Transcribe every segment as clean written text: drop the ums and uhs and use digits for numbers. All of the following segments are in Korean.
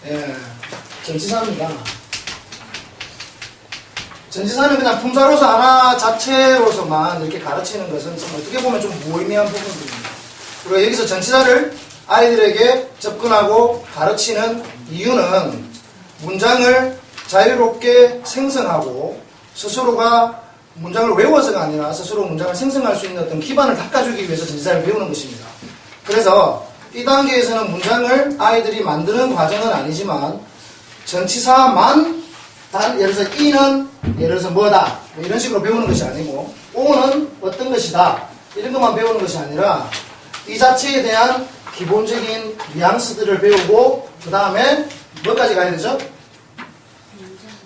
예, 전치사입니다. 전치사는 그냥 품사로서 하나 자체로서만 이렇게 가르치는 것은 좀 어떻게 보면 좀 무의미한 부분입니다. 그리고 여기서 전치사를 아이들에게 접근하고 가르치는 이유는 문장을 자유롭게 생성하고 스스로가 문장을 외워서가 아니라 스스로 문장을 생성할 수 있는 어떤 기반을 닦아주기 위해서 전치사를 배우는 것입니다. 그래서 이 단계에서는 문장을 아이들이 만드는 과정은 아니지만 전치사만 예를 들어서 E는 예를 들어서 뭐다 뭐 이런 식으로 배우는 것이 아니고 O는 어떤 것이다 이런 것만 배우는 것이 아니라 이 자체에 대한 기본적인 뉘앙스들을 배우고 그 다음에 뭐까지 가야 되죠?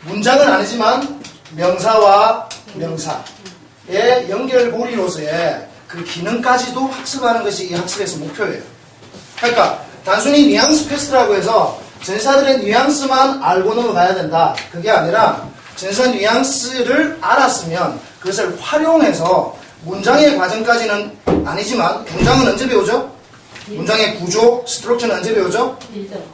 문장은 아니지만 명사와 명사의 연결고리로서의 그 기능까지도 학습하는 것이 이 학습에서 목표예요. 그러니까 단순히 뉘앙스 퀘스트라고 해서 전치사들의 뉘앙스만 알고 넘어가야 된다. 그게 아니라 전치사 뉘앙스를 알았으면 그것을 활용해서 문장의 과정까지는 아니지만 문장은 언제 배우죠? 문장의 구조, 스트럭처는 언제 배우죠?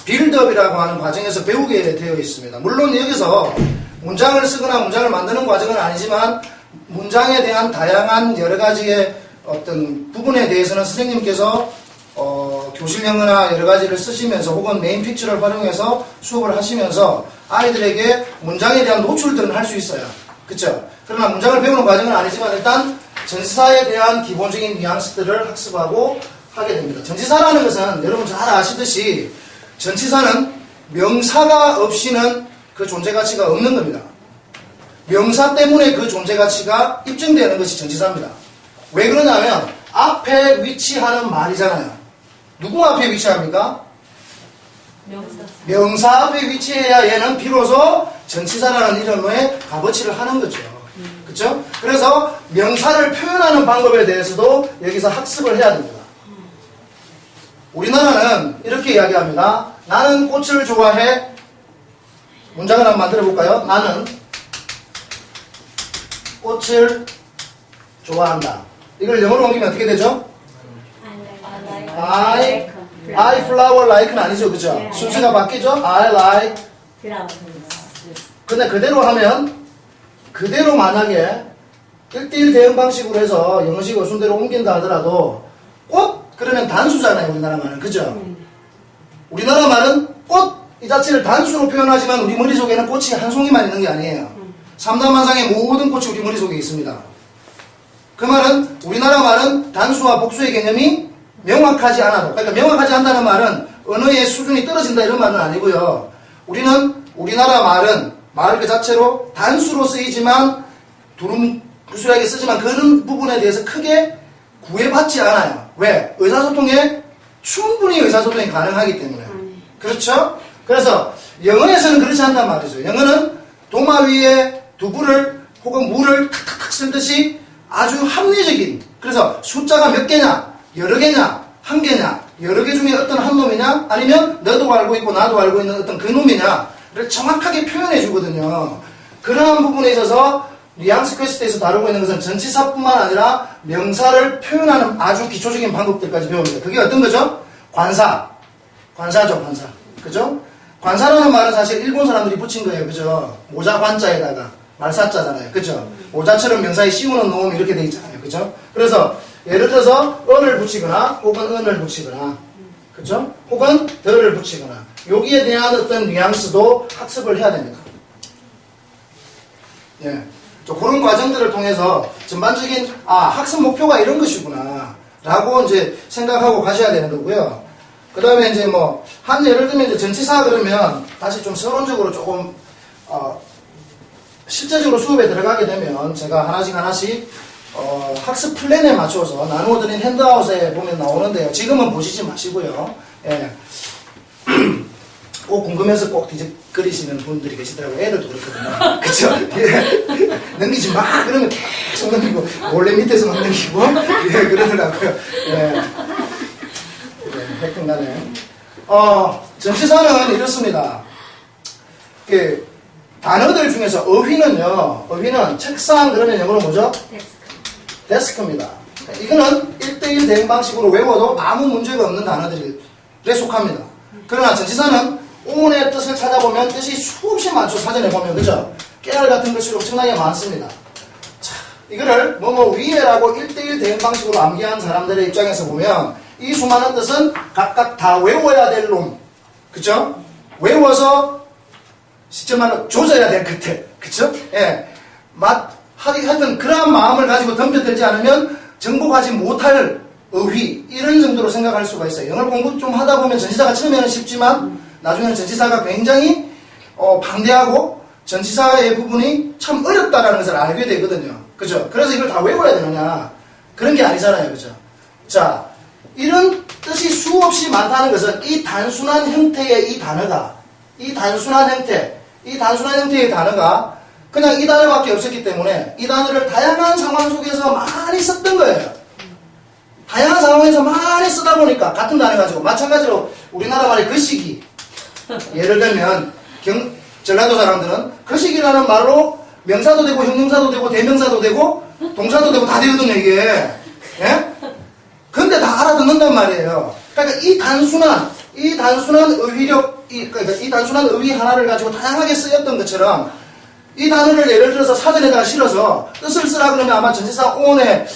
빌드업이라고 하는 과정에서 배우게 되어 있습니다. 물론 여기서 문장을 쓰거나 문장을 만드는 과정은 아니지만 문장에 대한 다양한 여러 가지의 어떤 부분에 대해서는 선생님께서 교실 영어나 여러 가지를 쓰시면서 혹은 메인 픽처를 활용해서 수업을 하시면서 아이들에게 문장에 대한 노출들은 할 수 있어요. 그쵸? 그러나 문장을 배우는 과정은 아니지만 일단 전치사에 대한 기본적인 뉘앙스들을 학습하고 하게 됩니다. 전치사라는 것은 여러분 잘 아시듯이 전치사는 명사가 없이는 그 존재 가치가 없는 겁니다. 명사 때문에 그 존재 가치가 입증되는 것이 전치사입니다. 왜 그러냐면 앞에 위치하는 말이잖아요. 누구 앞에 위치합니까? 명사 앞에 위치해야 얘는 비로소 전치사라는 이름의 값어치를 하는 거죠. 그렇죠? 그래서 명사를 표현하는 방법에 대해서도 여기서 학습을 해야 됩니다. 우리나라는 이렇게 이야기합니다. 나는 꽃을 좋아해. 문장을 한번 만들어 볼까요? 나는 꽃을 좋아한다. 이걸 영어로 옮기면 어떻게 되죠? I flower like는 아니죠, 그죠? 순서가 바뀌죠? I like. 근데 그대로 하면, 그대로 만약에 1대1 대응 방식으로 해서 영어식으로 순대로 옮긴다 하더라도 꽃? 그러면 단수잖아요, 우리나라 말은. 그죠? 우리나라 말은 꽃 이 자체를 단수로 표현하지만 우리 머릿속에는 꽃이 한 송이만 있는 게 아니에요. 삼단만상의 모든 꽃이 우리 머릿속에 있습니다. 그 말은 우리나라 말은 단수와 복수의 개념이 명확하지 않아도, 그러니까 명확하지 않다는 말은 언어의 수준이 떨어진다 이런 말은 아니고요. 우리나라 말은 말 그 자체로 단수로 쓰이지만 두루뭉술하게 쓰지만 그런 부분에 대해서 크게 구애받지 않아요. 왜? 충분히 의사소통이 가능하기 때문에. 그렇죠? 그래서 영어에서는 그렇지 않단 말이죠. 영어는 도마 위에 두부를 혹은 물을 탁탁탁 쓸듯이 아주 합리적인, 그래서 숫자가 몇 개냐, 여러 개냐, 한 개냐, 여러 개 중에 어떤 한 놈이냐, 아니면 너도 알고 있고 나도 알고 있는 어떤 그 놈이냐를 정확하게 표현해 주거든요. 그러한 부분에 있어서 뉘앙스 퀘스트에서 다루고 있는 것은 전치사뿐만 아니라 명사를 표현하는 아주 기초적인 방법들까지 배웁니다. 그게 어떤 거죠? 관사죠, 관사. 그죠? 관사라는 말은 사실 일본 사람들이 붙인 거예요. 그죠? 모자 관자에다가 말사자잖아요. 그죠? 모자처럼 명사에 씌우는 놈 이렇게 돼 있잖아요. 그죠? 그래서 예를 들어서 언을 붙이거나 혹은 은을 붙이거나 그죠? 혹은 덜을 붙이거나 여기에 대한 어떤 뉘앙스도 학습을 해야 됩니다. 예. 그런 과정들을 통해서 전반적인 학습 목표가 이런 것이구나 라고 이제 생각하고 가셔야 되는 거고요. 그 다음에 이제 예를 들면 이제 전치사 그러면 다시 좀 서론적으로 조금 실제적으로 수업에 들어가게 되면 제가 하나씩 학습 플랜에 맞춰서 나누어드린 핸드아웃에 보면 나오는데요. 지금은 보시지 마시고요. 예. 꼭 궁금해서 꼭 뒤적거리시는 분들이 계시더라고요. 애들도 그렇거든요. 그쵸? 예. 넘기지 마! 그러면 계속 넘기고, 원래 밑에서 막 넘기고, 예, 그러더라고요. 예. 획득나네. 전치사는 이렇습니다. 단어들 중에서 어휘는 책상 그러면 영어로 뭐죠? 데스크입니다. 이거는 1대1 대응 방식으로 외워도 아무 문제가 없는 단어들에 속합니다. 그러나 전치사는 오온의 뜻을 찾아보면 뜻이 수없이 많죠. 사전에 보면. 그죠? 깨알 같은 글씨로 엄청나게 많습니다. 자, 이거를 위에라고 1대1 대응 방식으로 암기한 사람들의 입장에서 보면 이 수많은 뜻은 각각 다 외워야 될 놈. 그쵸? 외워서 시점말로 조져야 될 것들. 그쵸? 예. 하여튼 그러한 마음을 가지고 덤벼들지 않으면 정복하지 못할 어휘 이런 정도로 생각할 수가 있어요. 영어를 공부 좀 하다 보면 전치사가 처음에는 쉽지만 나중에는 전치사가 굉장히 방대하고 전치사의 부분이 참 어렵다라는 것을 알게 되거든요. 그죠? 그래서 이걸 다 외워야 되느냐 그런 게 아니잖아요. 그죠? 자, 이런 뜻이 수없이 많다는 것은 이 단순한 형태의 이 단어가 이 단순한 형태의 단어가 그냥 이 단어밖에 없었기 때문에 이 단어를 다양한 상황 속에서 많이 썼던 거예요. 다양한 상황에서 많이 쓰다 보니까 같은 단어 가지고 마찬가지로 우리나라 말의 거시기 예를 들면 전라도 사람들은 거시기라는 말로 명사도 되고 형용사도 되고 대명사도 되고 동사도 되고 다 되거든요 이게. 예? 근데 다 알아듣는단 말이에요. 그러니까 이 단순한 어휘력 그러니까 이 단순한 어휘 하나를 가지고 다양하게 쓰였던 것처럼 이 단어를 예를 들어서 사전에다가 실어서 뜻을 쓰라 그러면 아마 전치사 오온에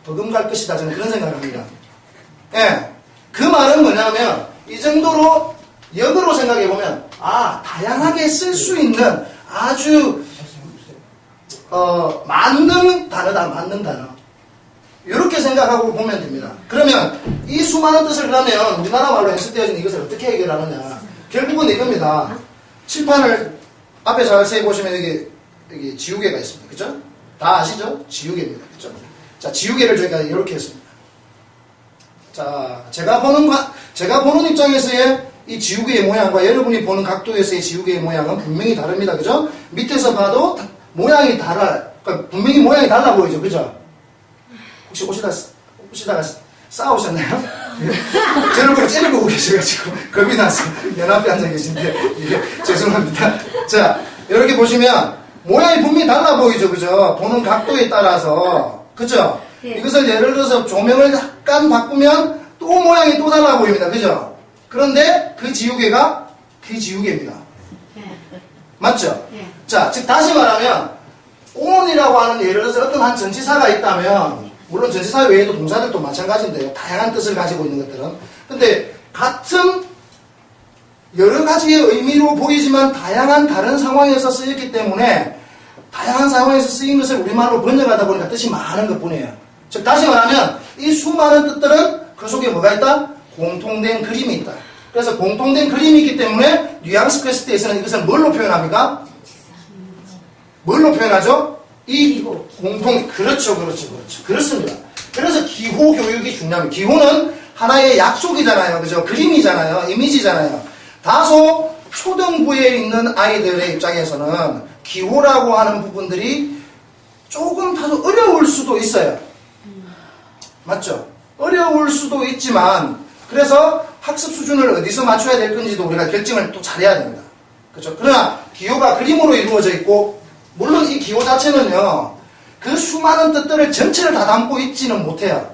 버금갈 것이다. 저는 그런 생각을 합니다. 예. 그 말은 뭐냐면 이 정도로 역으로 생각해보면 다양하게 쓸 수 있는 아주 맞는 단어다. 맞는 단어. 이렇게 생각하고 보면 됩니다. 그러면 이 수많은 뜻을 그러면 우리나라 말로 해석되어진 이것을 어떻게 해결하느냐. 결국은 이겁니다. 칠판을 앞에 자세히 보시면 여기 지우개가 있습니다. 그죠? 다 아시죠? 지우개입니다. 그죠? 자, 지우개를 저희가 이렇게 했습니다. 자, 제가 보는 입장에서의 이 지우개의 모양과 여러분이 보는 각도에서의 지우개의 모양은 분명히 다릅니다. 그죠? 밑에서 봐도 모양이 그러니까 분명히 모양이 달라 보이죠. 그죠? 혹시 오시다가 싸우셨나요? 저를 보고 째려보고 계셔가지고 겁이 나서 연합에 앉아 계신데 죄송합니다. 자, 이렇게 보시면 모양이 분명히 달라 보이죠. 그죠? 보는 각도에 따라서. 그죠? 네. 이것을 예를 들어서 조명을 약간 바꾸면 또 모양이 또 달라 보입니다. 그죠? 그런데 그 지우개가 그 지우개입니다. 맞죠? 네. 자, 즉 다시 말하면 오온이라고 하는 예를 들어서 어떤 한 전치사가 있다면 물론 전치사 외에도 동사들도 마찬가지인데요. 다양한 뜻을 가지고 있는 것들은. 근데 같은 여러 가지의 의미로 보이지만 다양한 다른 상황에서 쓰였기 때문에 다양한 상황에서 쓰인 것을 우리말로 번역하다 보니까 뜻이 많은 것뿐이에요. 즉 다시 말하면 이 수많은 뜻들은 그 속에 뭐가 있다? 공통된 그림이 있다. 그래서 공통된 그림이 있기 때문에 뉘앙스 퀘스트에서는 이것을 뭘로 표현합니까? 뭘로 표현하죠? 이 공통, 그렇죠. 그렇습니다. 그래서 기호 교육이 중요합니다. 기호는 하나의 약속이잖아요. 그죠? 그림이잖아요. 이미지잖아요. 다소 초등부에 있는 아이들의 입장에서는 기호라고 하는 부분들이 조금 다소 어려울 수도 있어요. 맞죠? 어려울 수도 있지만, 그래서 학습 수준을 어디서 맞춰야 될 건지도 우리가 결정을 또 잘해야 됩니다. 그렇죠? 그러나 기호가 그림으로 이루어져 있고, 물론 이 기호 자체는요, 그 수많은 뜻들을 전체를 다 담고 있지는 못해요.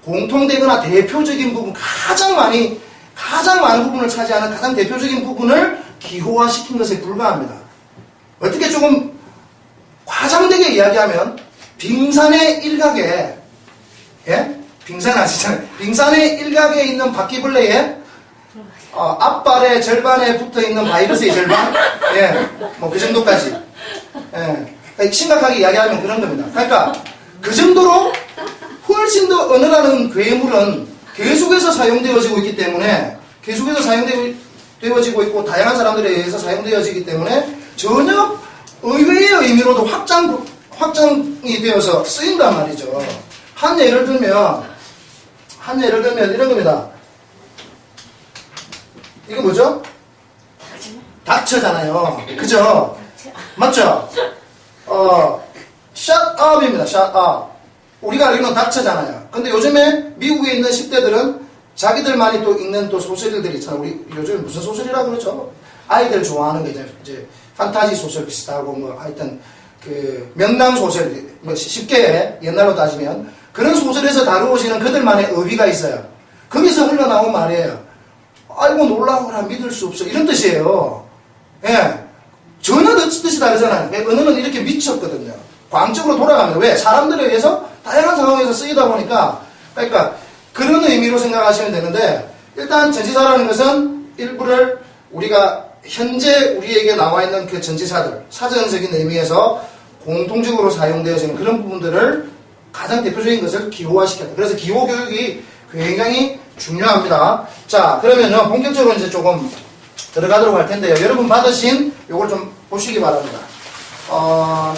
공통되거나 대표적인 부분, 가장 많은 부분을 차지하는 가장 대표적인 부분을 기호화시킨 것에 불과합니다. 어떻게 조금 과장되게 이야기하면, 빙산의 일각에, 예? 빙산 아시잖아요. 빙산의 일각에 있는 바퀴벌레의 앞발의 절반에 붙어있는 바이러스의 절반? 예, 뭐 그 정도까지. 예, 심각하게 이야기하면 그런 겁니다. 그러니까 그 정도로 훨씬 더 언어라는 괴물은 계속해서 사용되어지고 있기 때문에 계속해서 사용되어지고 있고 다양한 사람들에 의해서 사용되어지기 때문에 전혀 의외의 의미로도 확장이 되어서 쓰인단 말이죠. 한 예를 들면 이런 겁니다. 이거 뭐죠? 닥쳐잖아요. 그죠? 맞죠? shut up입니다. shut up. 우리가 알기로는 닥쳐잖아요. 근데 요즘에 미국에 있는 10대들은 자기들만이 또 읽는 또 소설들이 있잖아요. 우리 요즘 무슨 소설이라고 그러죠? 아이들 좋아하는 게 이제 판타지 소설 비슷하고 뭐 하여튼 그 명랑 소설 뭐 쉽게 옛날로 따지면 그런 소설에서 다루어지는 그들만의 어휘가 있어요. 거기서 흘러나온 말이에요. 아이고 놀라워라 믿을 수 없어 이런 뜻이에요. 예, 전혀 뜻이 다르잖아요. 언어는 이렇게 미쳤거든요. 광적으로 돌아갑니다. 왜? 사람들에 의해서 다양한 상황에서 쓰이다 보니까 그러니까 그런 의미로 생각하시면 되는데 일단 전치사라는 것은 일부를 우리가 현재 우리에게 나와 있는 그 전치사들 사전적인 의미에서 공통적으로 사용되어지는 그런 부분들을 가장 대표적인 것을 기호화시켰다. 그래서 기호 교육이 굉장히 중요합니다. 자, 그러면요, 본격적으로 이제 조금 들어가도록 할 텐데요. 여러분 받으신 요걸 좀 보시기 바랍니다.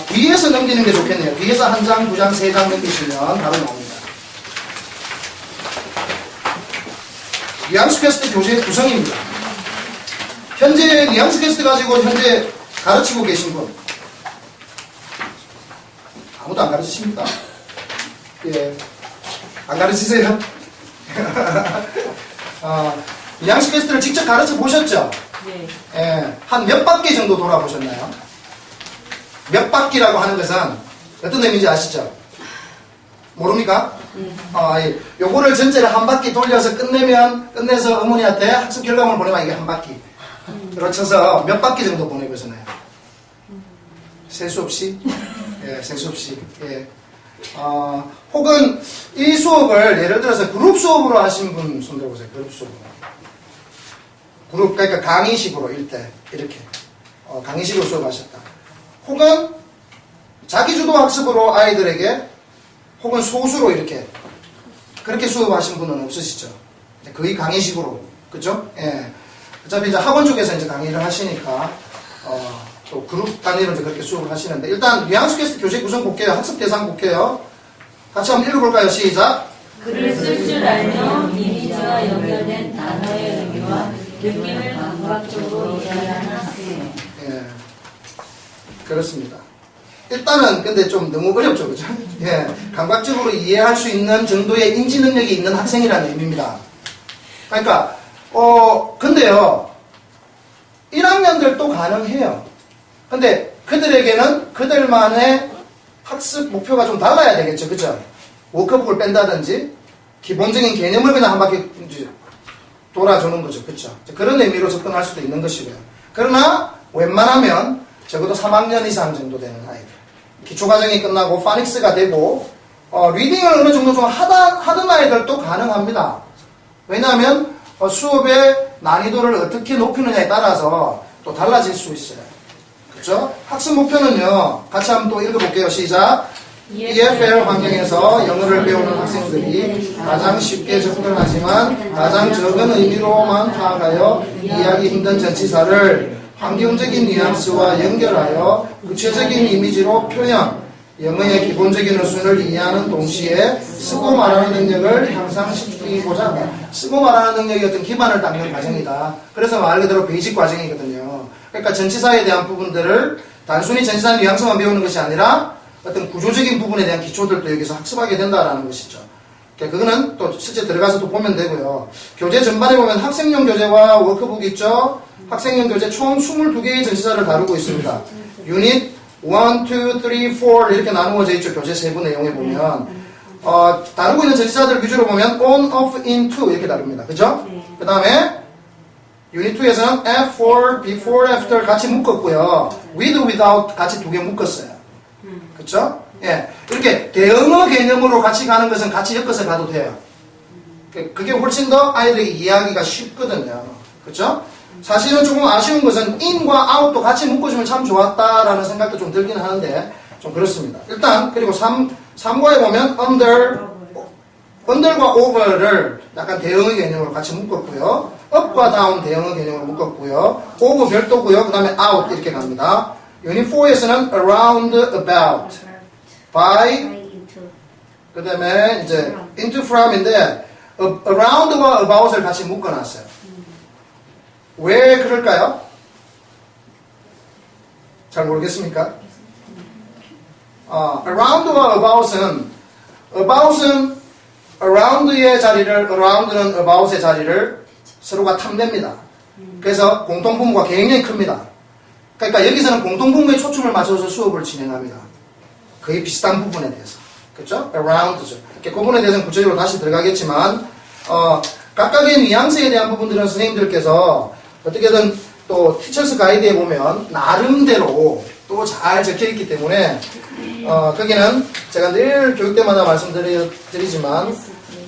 뒤에서 넘기는 게 좋겠네요. 뒤에서 한 장, 두 장, 세 장 넘기시면 바로 나옵니다. 뉘앙스 퀘스트 교재 구성입니다. 현재 뉘앙스 퀘스트 가지고 현재 가르치고 계신 분 아무도 안 가르치십니까? 예, 안 가르치세요? 뉘앙스 퀘스트를 직접 가르쳐 보셨죠? 네. 예, 한 몇 바퀴 정도 돌아보셨나요? 몇 바퀴라고 하는 것은 어떤 의미인지 아시죠? 모릅니까? 예. 요거를 전체를 한 바퀴 돌려서 끝내서 어머니한테 학습 결과물을 보내면 이게 한 바퀴. 그렇쳐서 몇 바퀴 정도 보내보잖아요. 셀 수 없이? 예, 셀 수 없이. 예. 혹은 이 수업을 예를 들어서 그룹 수업으로 하신 분 손 들어보세요. 그룹 수업으로. 그러니까 강의식으로 1대 이렇게 강의식으로 수업하셨다. 혹은 자기주도 학습으로 아이들에게 혹은 소수로 이렇게 그렇게 수업하신 분은 없으시죠? 거의 강의식으로, 그죠? 예. 어차피 이제 학원 쪽에서 이제 강의를 하시니까 또 그룹 단위로 이제 그렇게 수업을 하시는데 일단 뉘앙스 퀘스트 교재 구성 볼게요. 학습 대상 볼게요. 같이 한번 읽어볼까요? 시작. 글을 쓸 줄 알며 이미지와 연결된 단어의 의미와 느낌을 감각적으로 이해하는 학생. 예, 그렇습니다. 일단은 근데 좀 너무 어렵죠, 그죠? 예, 감각적으로 이해할 수 있는 정도의 인지 능력이 있는 학생이라는 의미입니다. 그러니까 근데요 1학년들도 가능해요. 근데 그들에게는 그들만의 학습 목표가 좀 달라야 되겠죠, 그죠? 워크북을 뺀다든지 기본적인 개념을 그냥 한 바퀴 돌아주는 거죠, 그쵸? 그런 의미로 접근할 수도 있는 것이고요. 그러나 웬만하면 적어도 3학년 이상 정도 되는 아이들, 기초과정이 끝나고 파닉스가 되고 리딩을 어느 정도 좀 하던 아이들도 가능합니다. 왜냐하면 수업의 난이도를 어떻게 높이느냐에 따라서 또 달라질 수 있어요. 그렇죠? 학습 목표는요. 같이 한번 또 읽어볼게요. 시작. EFL 환경에서 영어를 배우는 학생들이 가장 쉽게 접근하지만 가장 적은 의미로만 파악하여 이해하기 힘든 전치사를 환경적인 뉘앙스와 연결하여 구체적인 이미지로 표현, 영어의 기본적인 어순을 이해하는 동시에 쓰고 말하는 능력을 향상시키고자 한다. 쓰고 말하는 능력이 어떤 기반을 닦는 과정이다. 그래서 말 그대로 베이직 과정이거든요. 그러니까 전치사에 대한 부분들을 단순히 전치사 뉘앙스만 배우는 것이 아니라 어떤 구조적인 부분에 대한 기초들도 여기서 학습하게 된다라는 것이죠. 그러니까 그거는 또 실제 들어가서 또 보면 되고요. 교재 전반에 보면 학생용 교재와 워크북 있죠. 학생용 교재 총 22개의 전치사를 다루고 있습니다. 유닛 1, 2, 3, 4 이렇게 나누어져 있죠. 교재 세부 내용에 보면 다루고 있는 전치사들 위주로 보면 on, off, into 이렇게 다룹니다. 그죠? 그 다음에 유닛 2에서는 F4, before, after 같이 묶었고요. with, without 같이 두 개 묶었어요. 그쵸? 예. 이렇게 대응어 개념으로 같이 가는 것은 같이 엮어서 가도 돼요. 그게 훨씬 더 아이들에게 이해하기가 쉽거든요. 그쵸? 사실은 조금 아쉬운 것은 in과 out도 같이 묶어주면 참 좋았다라는 생각도 좀 들긴 하는데 좀 그렇습니다. 일단 그리고 3과에 보면 under과 over를 약간 대응의 개념으로 같이 묶었고요. up과 down 대응의 개념으로 묶었고요. over 별도고요. 그 다음에 out 이렇게 갑니다. 유닛 4에서는 around, about, by, 그 다음에 이제 into, from인데 around와 about을 같이 묶어놨어요. 왜 그럴까요? 잘 모르겠습니까? around와 about은 around의 자리를, around는 about의 자리를 서로가 탐냅니다. 그래서 공통분모가 굉장히 큽니다. 그러니까 여기서는 공통분모에 초점을 맞춰서 수업을 진행합니다. 거의 비슷한 부분에 대해서. 그렇죠? around죠. 그 부분에 대해서는 구체적으로 다시 들어가겠지만, 각각의 뉘앙스에 대한 부분들은 선생님들께서 어떻게든 또 티처스 가이드에 보면 나름대로 또 잘 적혀있기 때문에 거기는 제가 늘 교육 때마다 말씀드리지만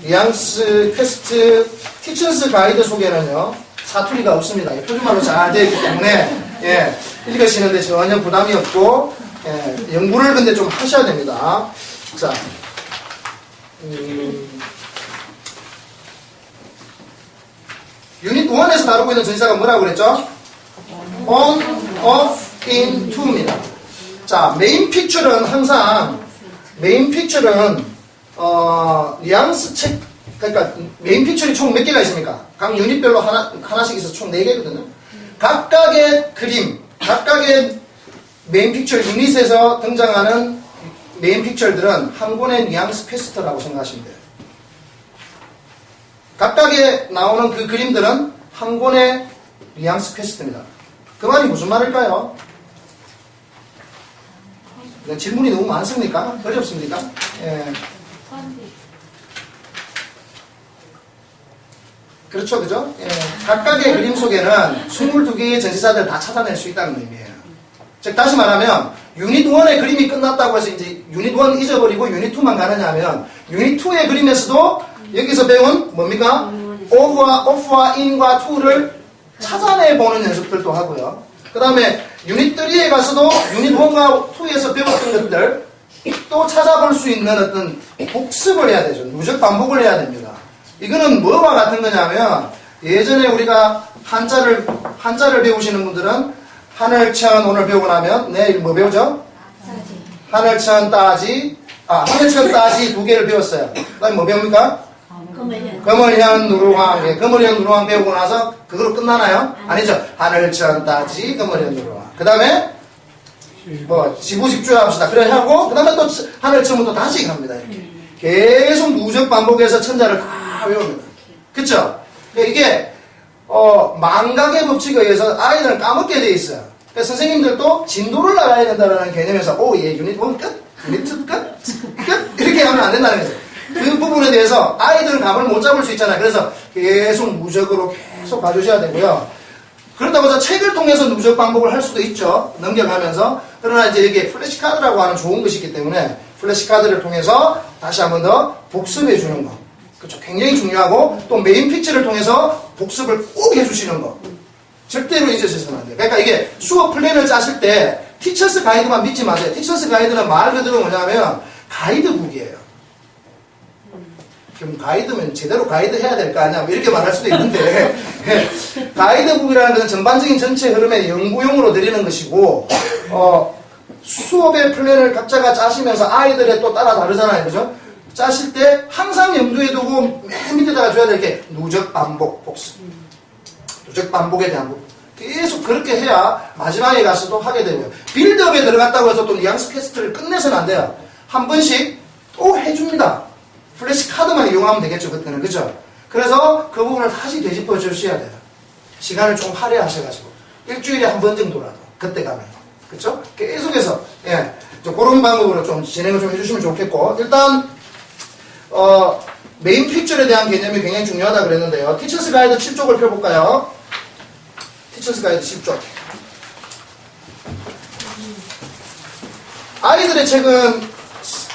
뉘앙스 퀘스트 티처스 가이드 속에는요 사투리가 없습니다. 표준말로 잘 되어 있기 때문에 읽으시는데 전혀 부담이 없고 연구를 근데 좀 하셔야 됩니다. 자, 유닛 1에서 다루고 있는 전치사가 뭐라고 그랬죠? on, off, in, to입니다. 자, 메인 픽처는 항상 뉘앙스 책 그러니까 메인 픽처이 총 몇 개가 있습니까? 각 유닛별로 하나씩 있어서 총 4개거든요. 각각의 그림, 각각의 메인 픽처 유닛에서 등장하는 메인 픽처들은 한 권의 뉘앙스 퀘스트라고 생각하시면 돼요. 각각에 나오는 그 그림들은 한 권의 뉘앙스 퀘스트입니다. 그 말이 무슨 말일까요? 질문이 너무 많습니까? 어렵습니까? 그렇죠, 그죠? 각각의 그림 속에는 22개의 전시사들을 다 찾아낼 수 있다는 의미예요. 즉, 다시 말하면, 유닛 1의 그림이 끝났다고 해서 이제 유닛 1 잊어버리고 유닛 2만 가느냐 하면, 유닛 2의 그림에서도 여기서 배운 뭡니까? off와 in과 to를 찾아내보는 연습들도 하고요. 그 다음에 유닛 3에 가서도 유닛 1과 2에서 배웠던 것들 또 찾아볼 수 있는 어떤 복습을 해야 되죠. 누적 반복을 해야 됩니다. 이거는 뭐와 같은 거냐면 예전에 우리가 한자를 배우시는 분들은 하늘천 오늘 배우고 나면 내일 뭐 배우죠? 하늘천 따지 하늘천 따지 2개를 배웠어요. 그 다음에 뭐 배웁니까? 거물현 누루황. 거물현 누루황 배우고 나서 그거로 끝나나요? 아니죠. 하늘천 따지 거물현 누루황. 그 다음에 뭐 지구집주 합시다. 그래 하고 그 다음에 또 하늘천부터 다시 갑니다. 이렇게 계속 누적 반복해서 천자를 다 외웁니다. 그쵸? 이게 망각의 법칙에 의해서 아이들은 까먹게 돼 있어요. 그래서 선생님들도 진도를 나가야 된다는 개념에서 유닛 1 끝? 유닛 2 끝? 이렇게 하면 안 된다는 거죠. 그 부분에 대해서 아이들은 감을 못 잡을 수 있잖아요. 그래서 계속 누적으로 계속 봐주셔야 되고요. 그렇다고 해서 책을 통해서 누적 반복을 할 수도 있죠. 넘겨가면서. 그러나 이제 이게 플래시카드라고 하는 좋은 것이 있기 때문에 플래시카드를 통해서 다시 한 번 더 복습해 주는 거. 그렇죠. 굉장히 중요하고 또 메인 픽처를 통해서 복습을 꼭 해주시는 거. 절대로 잊으셔서는 안 돼요. 그러니까 이게 수업 플랜을 짜실 때 티처스 가이드만 믿지 마세요. 티처스 가이드는 말 그대로 뭐냐면 가이드북이에요. 그럼 가이드면 제대로 가이드 해야 될 거 아니야? 이렇게 말할 수도 있는데 가이드북이라는 것은 전반적인 전체 흐름의 연구용으로 드리는 것이고 수업의 플랜을 각자가 짜시면서 아이들의 또 따라 다르잖아요. 그죠? 짜실 때 항상 염두에 두고 맨 밑에다가 줘야 될 게 누적 반복 복습. 누적 반복에 대한 부분. 계속 그렇게 해야 마지막에 가서도 하게 되고요. 빌드업에 들어갔다고 해서 또 뉘앙스 퀘스트를 끝내서는 안 돼요. 한 번씩 또 해줍니다. 플래시 카드만 이용하면 되겠죠, 그때는. 그죠? 그래서 그 부분을 다시 되짚어 주셔야 돼요. 시간을 좀 할애하셔가지고. 일주일에 한 번 정도라도. 그때 가면. 그쵸? 계속해서, 그런 방법으로 좀 진행을 좀 해주시면 좋겠고. 일단, 메인 픽처에 대한 개념이 굉장히 중요하다 그랬는데요. 티처스 가이드 7쪽을 펴볼까요? 티처스 가이드 10쪽. 아이들의 책은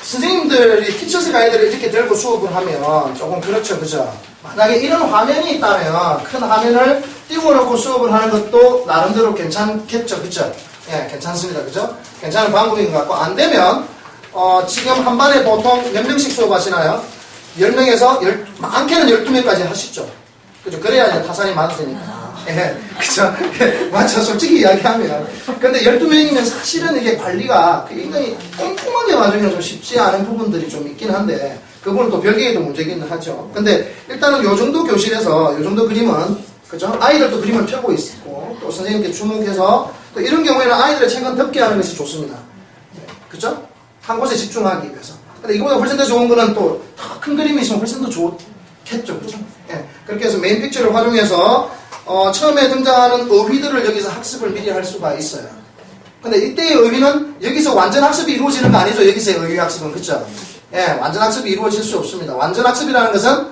선생님들이 티처스 가이드를 이렇게 들고 수업을 하면 조금 그렇죠, 그죠? 만약에 이런 화면이 있다면 큰 화면을 띄워놓고 수업을 하는 것도 나름대로 괜찮겠죠, 그죠? 괜찮습니다, 그죠? 괜찮은 방법인 것 같고, 안 되면 지금 한 반에 보통 몇 명씩 수업하시나요? 10명에서 많게는 12명까지 하시죠. 그죠? 그래야 이제 타산이 많으시니까. 그죠? 맞죠? 솔직히 이야기하면. 근데 12명이면 사실은 이게 관리가 굉장히 꼼꼼하게 맞으면 좀 쉽지 않은 부분들이 좀 있긴 한데, 그거는 또 별개의 또 문제긴 하죠. 근데 일단은 요 정도 교실에서 요 정도 그림은, 그죠? 아이들도 그림을 펴고 있고, 또 선생님께 주목해서, 또 이런 경우에는 아이들의 책은 덮게 하는 것이 좋습니다. 그죠? 한 곳에 집중하기 위해서. 근데 이거보다 훨씬 더 좋은 거는 또 더 큰 그림이 있으면 훨씬 더 좋겠죠. 그죠? 그렇게 해서 메인 픽처를 활용해서 처음에 등장하는 어휘들을 여기서 학습을 미리 할 수가 있어요. 근데 이때의 의미는 여기서 완전 학습이 이루어지는 거 아니죠? 여기서의 의미 학습은. 그쵸? 완전 학습이 이루어질 수 없습니다. 완전 학습이라는 것은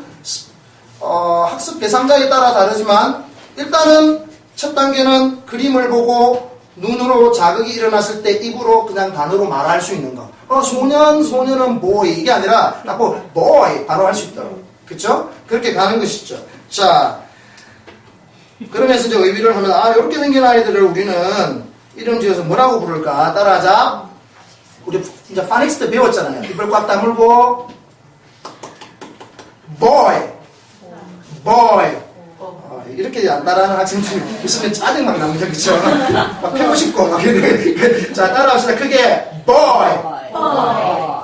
학습 대상자에 따라 다르지만 일단은 첫 단계는 그림을 보고 눈으로 자극이 일어났을 때 입으로 그냥 단어로 말할 수 있는 거. 소년은 boy 이게 아니라 딱 보고 boy 바로 할 수 있도록. 그쵸? 그렇게 가는 것이죠. 자, 그러면서 이제 의비를 하면 이렇게 생긴 아이들을 우리는 이름 지어서 뭐라고 부를까? 따라하자. 우리 이제 파닉스 때 배웠잖아요. 입을 꽉 다물고 boy 이렇게 안 따라하는 학생들이 있으면 짜증만 납니다. 그쵸? 막 패고 싶고 막 이렇게. 자, 따라합시다. 크게 boy.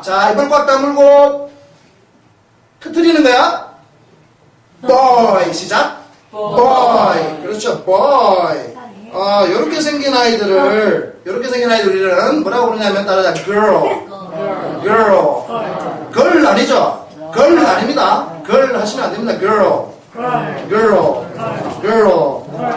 자, 입을 꽉 다물고 터뜨리는 거야. boy. 시작. boy. 그렇죠. boy. 요렇게 생긴 아이들을 우리는 뭐라고 부르냐면 따라하자. girl. girl 아니죠? girl 아닙니다. girl 하시면 안 됩니다. girl.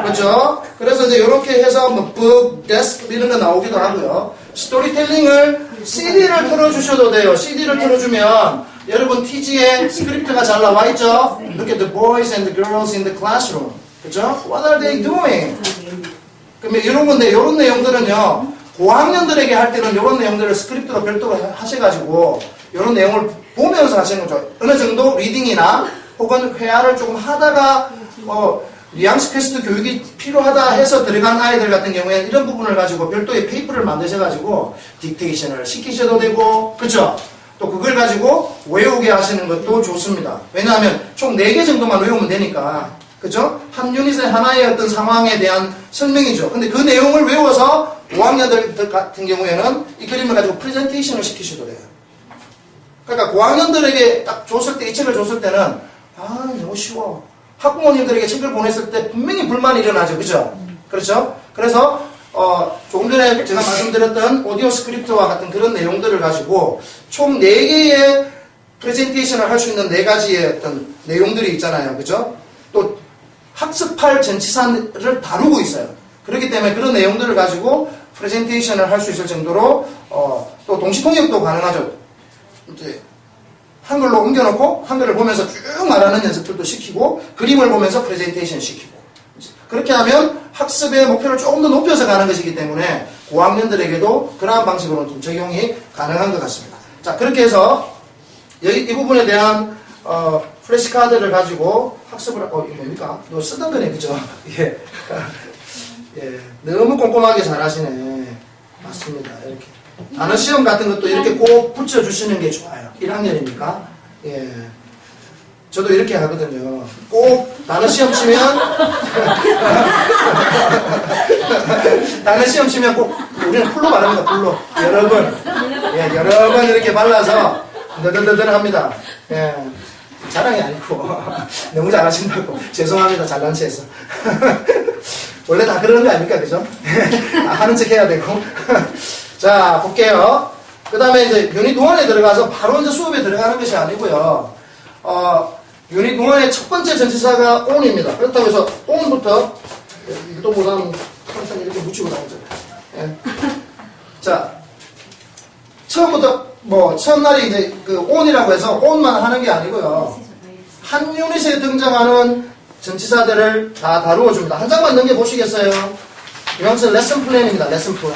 그렇죠? 그래서 이제 이렇게 해서 뭐 book, desk 이런 거 나오기도 하고요. 스토리텔링을 CD를 틀어주셔도 돼요. CD를 틀어주면 여러분 TG에 스크립트가 잘 나와 있죠? Look at the boys and the girls in the classroom. 그렇죠? What are they doing? 그러면 이런 건데 이런 내용들은요. 고학년들에게 할 때는 이런 내용들을 스크립트로 별도로 하셔가지고 이런 내용을 보면서 하시는 거죠. 어느 정도 리딩이나 혹은 회화를 조금 하다가 뉘앙스 퀘스트 교육이 필요하다 해서 들어간 아이들 같은 경우에는 이런 부분을 가지고 별도의 페이퍼를 만드셔가지고 딕테이션을 시키셔도 되고, 그쵸? 또 그걸 가지고 외우게 하시는 것도 좋습니다. 왜냐하면 총 4개 정도만 외우면 되니까, 그쵸? 한 유닛의 하나의 어떤 상황에 대한 설명이죠. 근데 그 내용을 외워서 5학년들 같은 경우에는 이 그림을 가지고 프레젠테이션을 시키셔도 돼요. 그러니까 고학년들에게 딱 줬을 때, 이 책을 줬을 때는 너무 쉬워. 학부모님들에게 책을 보냈을 때 분명히 불만이 일어나죠. 그죠? 그렇죠? 그래서 조금 전에 제가 말씀드렸던 오디오 스크립트와 같은 그런 내용들을 가지고 총 4개의 프레젠테이션을 할 수 있는 4가지의 어떤 내용들이 있잖아요. 그죠? 또 학습할 전치사를 다루고 있어요. 그렇기 때문에 그런 내용들을 가지고 프레젠테이션을 할 수 있을 정도로 또 동시통역도 가능하죠. 이제 한글로 옮겨놓고 한글을 보면서 쭉 말하는 연습들도 시키고 그림을 보면서 프레젠테이션 시키고 그렇게 하면 학습의 목표를 조금 더 높여서 가는 것이기 때문에 고학년들에게도 그러한 방식으로 좀 적용이 가능한 것 같습니다. 자, 그렇게 해서 이 부분에 대한 플래시카드를 가지고 학습을 이거 뭡니까? 너 쓰던 거네, 그죠? 예. 예. 너무 꼼꼼하게 잘 하시네. 맞습니다. 이렇게. 단어 시험 같은 것도 이렇게 꼭 붙여주시는 게 좋아요. 1학년이니까. 예. 저도 이렇게 하거든요. 꼭 단어 시험 치면 단어 시험 치면 꼭 우리는 풀로 바릅니다. 풀로 여러 번, 예, 여러 번 이렇게 발라서 너덜너덜 합니다. 예. 자랑이 아니고 너무 잘하신다고 죄송합니다. 잘난 체해서 원래 다 그러는 거 아닙니까, 그죠? 하는 척 해야 되고. 자, 볼게요. 그 다음에 이제 유닛 1에 들어가서 바로 이제 수업에 들어가는 것이 아니고요. 유닛 1의 첫 번째 전치사가 on입니다. 그렇다고 해서 on부터 일도보다는 천천히 이렇게 묻히고 나오죠. 예. 자, 처음부터 첫날이 이제 그 on이라고 해서 on만 하는 게 아니고요. 한 유닛에 등장하는 전치사들을 다 다루어 줍니다. 한 장만 넘겨보시겠어요? 이것은 레슨 플랜입니다. 레슨 플랜.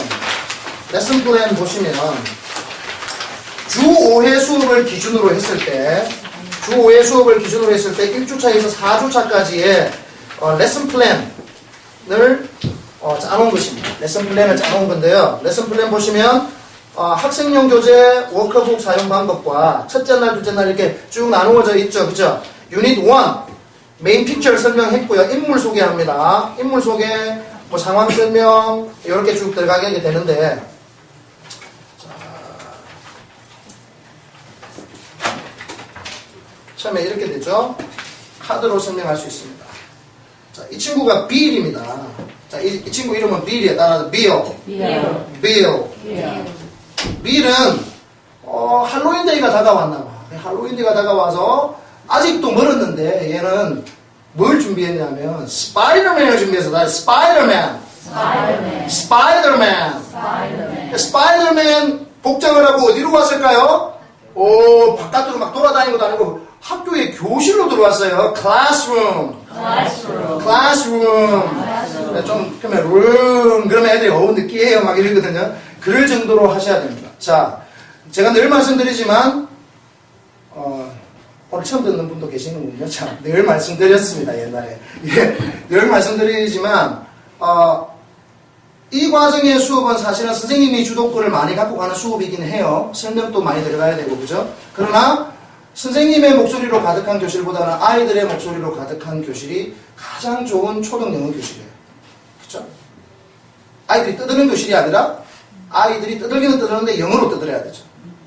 레슨 플랜 보시면 주 5회 수업을 기준으로 했을 때 주 5회 수업을 기준으로 했을 때 1주차에서 4주차까지의 레슨 플랜을 짜놓은 것입니다. 레슨 플랜을 짜놓은 건데요. 레슨 플랜 보시면 학생용 교재 워크북 사용 방법과 첫째 날, 둘째 날 이렇게 쭉 나누어져 있죠. 그죠? 유닛 1 메인 픽처를 설명했고요. 인물 소개합니다. 인물 소개, 상황 설명 이렇게 쭉 들어가게 되는데 처음에 이렇게 되죠. 카드로 설명할 수 있습니다. 자, 이 친구가 빌입니다. 자, 이 친구 이름은 빌이에요. 따라서 빌. 빌은 할로윈데이가 다가왔나 봐. 할로윈데이가 다가와서 아직도 멀었는데 얘는 뭘 준비했냐면 스파이더맨을 준비해서 스파이더맨 복장을 하고 어디로 왔을까요? 바깥으로 막 돌아다니는 것도 아니고 학교의 교실로 들어왔어요. classroom. 좀 그러면 room 그러면 애들이 느끼해요 막 이러거든요. 그럴 정도로 하셔야 됩니다. 자, 제가 늘 말씀드리지만 오늘 처음 듣는 분도 계시는군요. 자, 늘 말씀드렸습니다. 옛날에 늘 말씀드리지만 이 과정의 수업은 사실은 선생님이 주도권을 많이 갖고 가는 수업이긴 해요. 설명도 많이 들어가야 되고 그죠? 그러나 선생님의 목소리로 가득한 교실보다는 아이들의 목소리로 가득한 교실이 가장 좋은 초등 영어 교실이에요. 그쵸? 아이들이 떠드는 교실이 아니라 아이들이 떠들기는 떠드는데 영어로 떠들어야 되죠.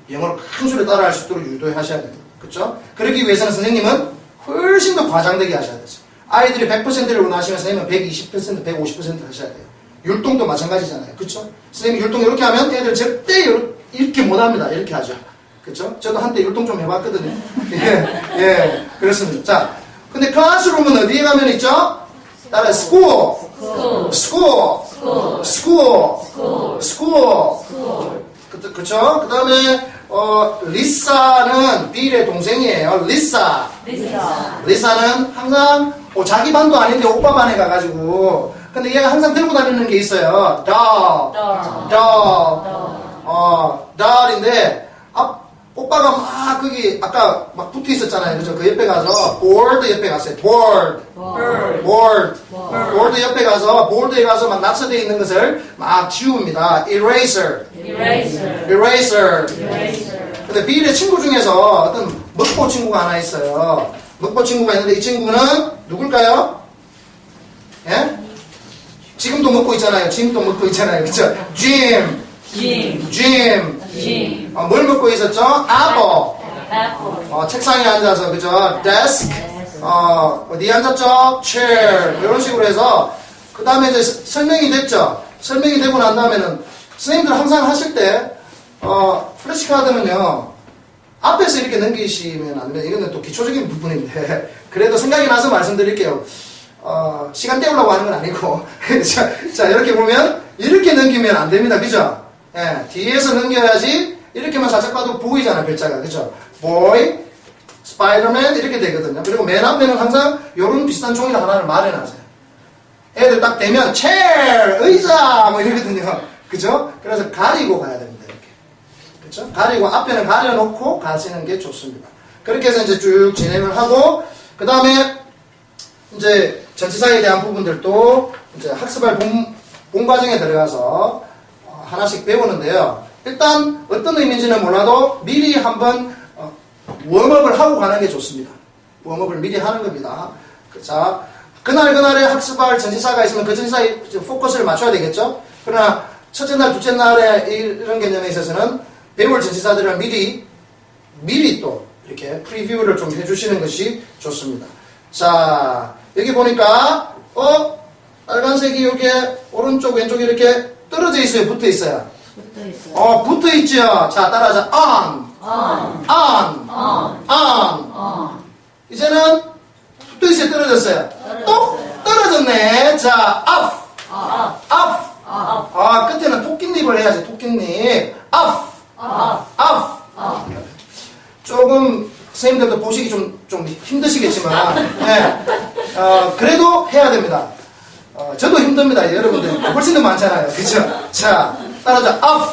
영어로 큰 소리 따라할 수 있도록 유도하셔야 됩니다. 그쵸? 그러기 위해서는 선생님은 훨씬 더 과장되게 하셔야 되죠. 아이들이 100%를 원하시면 선생님은 120%, 150% 하셔야 돼요. 율동도 마찬가지잖아요. 그쵸? 선생님이 율동 이렇게 하면 애들 절대 이렇게 못합니다. 이렇게 하죠. 그쵸? 저도 한때 율동 좀 해봤거든요. 예, 그렇습니다. 자, 근데 클래스룸은 어디에 가면 있죠? 따라 school. 그쵸? 그 다음에, 리사는 빌의 동생이에요. 리사는 항상, 자기 반도 아닌데 오빠 반에 가가지고, 근데 얘가 항상 들고 다니는 게 있어요. doll인데, 오빠가 막 거기 아까 막 붙어 있었잖아요. 그죠? 그 옆에 가서 board 옆에 갔어요. board 옆에 가서 board에 가서 막 낙서되어 있는 것을 막 지웁니다. eraser. 근데 비일의 친구 중에서 어떤 먹보 친구가 하나 있어요. 먹보 친구가 있는데 이 친구는 누굴까요? 예? 지금도 먹고 있잖아요. 그죠? Jim. 뭘 먹고 있었죠? Apple. 책상에 앉아서, 그죠? Desk. 어디에 앉았죠? Chair. 이런 식으로 해서, 그 다음에 이제 설명이 됐죠? 설명이 되고 난 다음에는, 선생님들 항상 하실 때, 플래시카드는요, 앞에서 이렇게 넘기시면 안 돼요. 이거는 또 기초적인 부분인데, 그래도 생각이 나서 말씀드릴게요. 시간 때우려고 하는 건 아니고, 자, 이렇게 보면, 이렇게 넘기면 안 됩니다. 그죠? 예, 뒤에서 넘겨야지 이렇게만 살짝 봐도 보이잖아 글자가. 그죠? boy, spiderman 이렇게 되거든요. 그리고 맨 앞에는 항상 요런 비슷한 종이 하나를 마련하세요. 애들 딱 되면 chair, 의자 뭐 이러거든요. 그죠? 그래서 가리고 가야 됩니다. 이렇게. 그죠? 가리고 앞에는 가려놓고 가시는 게 좋습니다. 그렇게 해서 이제 쭉 진행을 하고 그 다음에 이제 전치사에 대한 부분들도 이제 학습할 본 과정에 들어가서 하나씩 배우는데요. 일단 어떤 의미인지는 몰라도 미리 한번 웜업을 하고 가는 게 좋습니다. 웜업을 미리 하는 겁니다. 자, 그날에 학습할 전치사가 있으면 그 전치사에 포커스를 맞춰야 되겠죠. 그러나 첫째 날, 둘째 날에 이런 개념에 있어서는 배울 전치사들을 미리 또 이렇게 프리뷰를 좀 해주시는 것이 좋습니다. 자, 여기 보니까 빨간색이 여기에 오른쪽 왼쪽에 이렇게 떨어져 있어요? 붙어 있어요? 붙어 있죠? 자, 따라하자. on. 이제는 붙어 있어요? 떨어졌어요? 또 떨어졌네. 자, up. 끝에는 토끼잎을 해야지. 토끼잎. up. 조금 선생님들도 보시기 좀 힘드시겠지만, 그래도 해야 됩니다. 저도 힘듭니다. 여러분들 훨씬 더 많잖아요. 그죠? 자, 따라하자. up.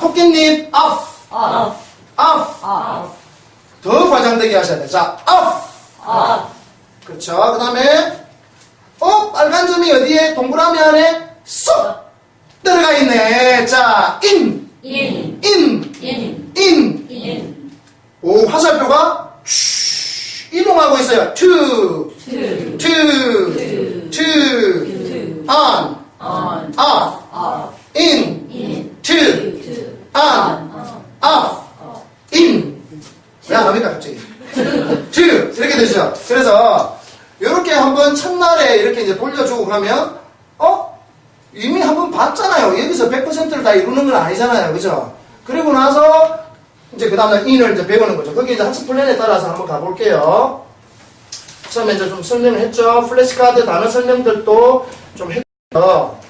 토끼잎 up. 더 과장되게 하셔야 돼요. 자, up. 그렇죠. 그 다음에 빨간 점이 어디에? 동그라미 안에 쏙 들어가 있네. 자, in. 오, 화살표가 이동하고 있어요. to. on, off, in, to, on, off, in. 왜 안 합니까, 갑자기? to. 이렇게 되죠. 그래서, 이렇게 한번 첫날에 이렇게 이제 돌려주고 그러면, 이미 한번 봤잖아요. 여기서 100%를 다 이루는 건 아니잖아요. 그죠? 그리고 나서, 이제 그 다음에 in을 이제 배우는 거죠. 거기 이제 학습 플랜에 따라서 한번 가볼게요. 처음에 이제 좀 설명을 했죠. 플래시카드 단어 설명들도 좀 했죠.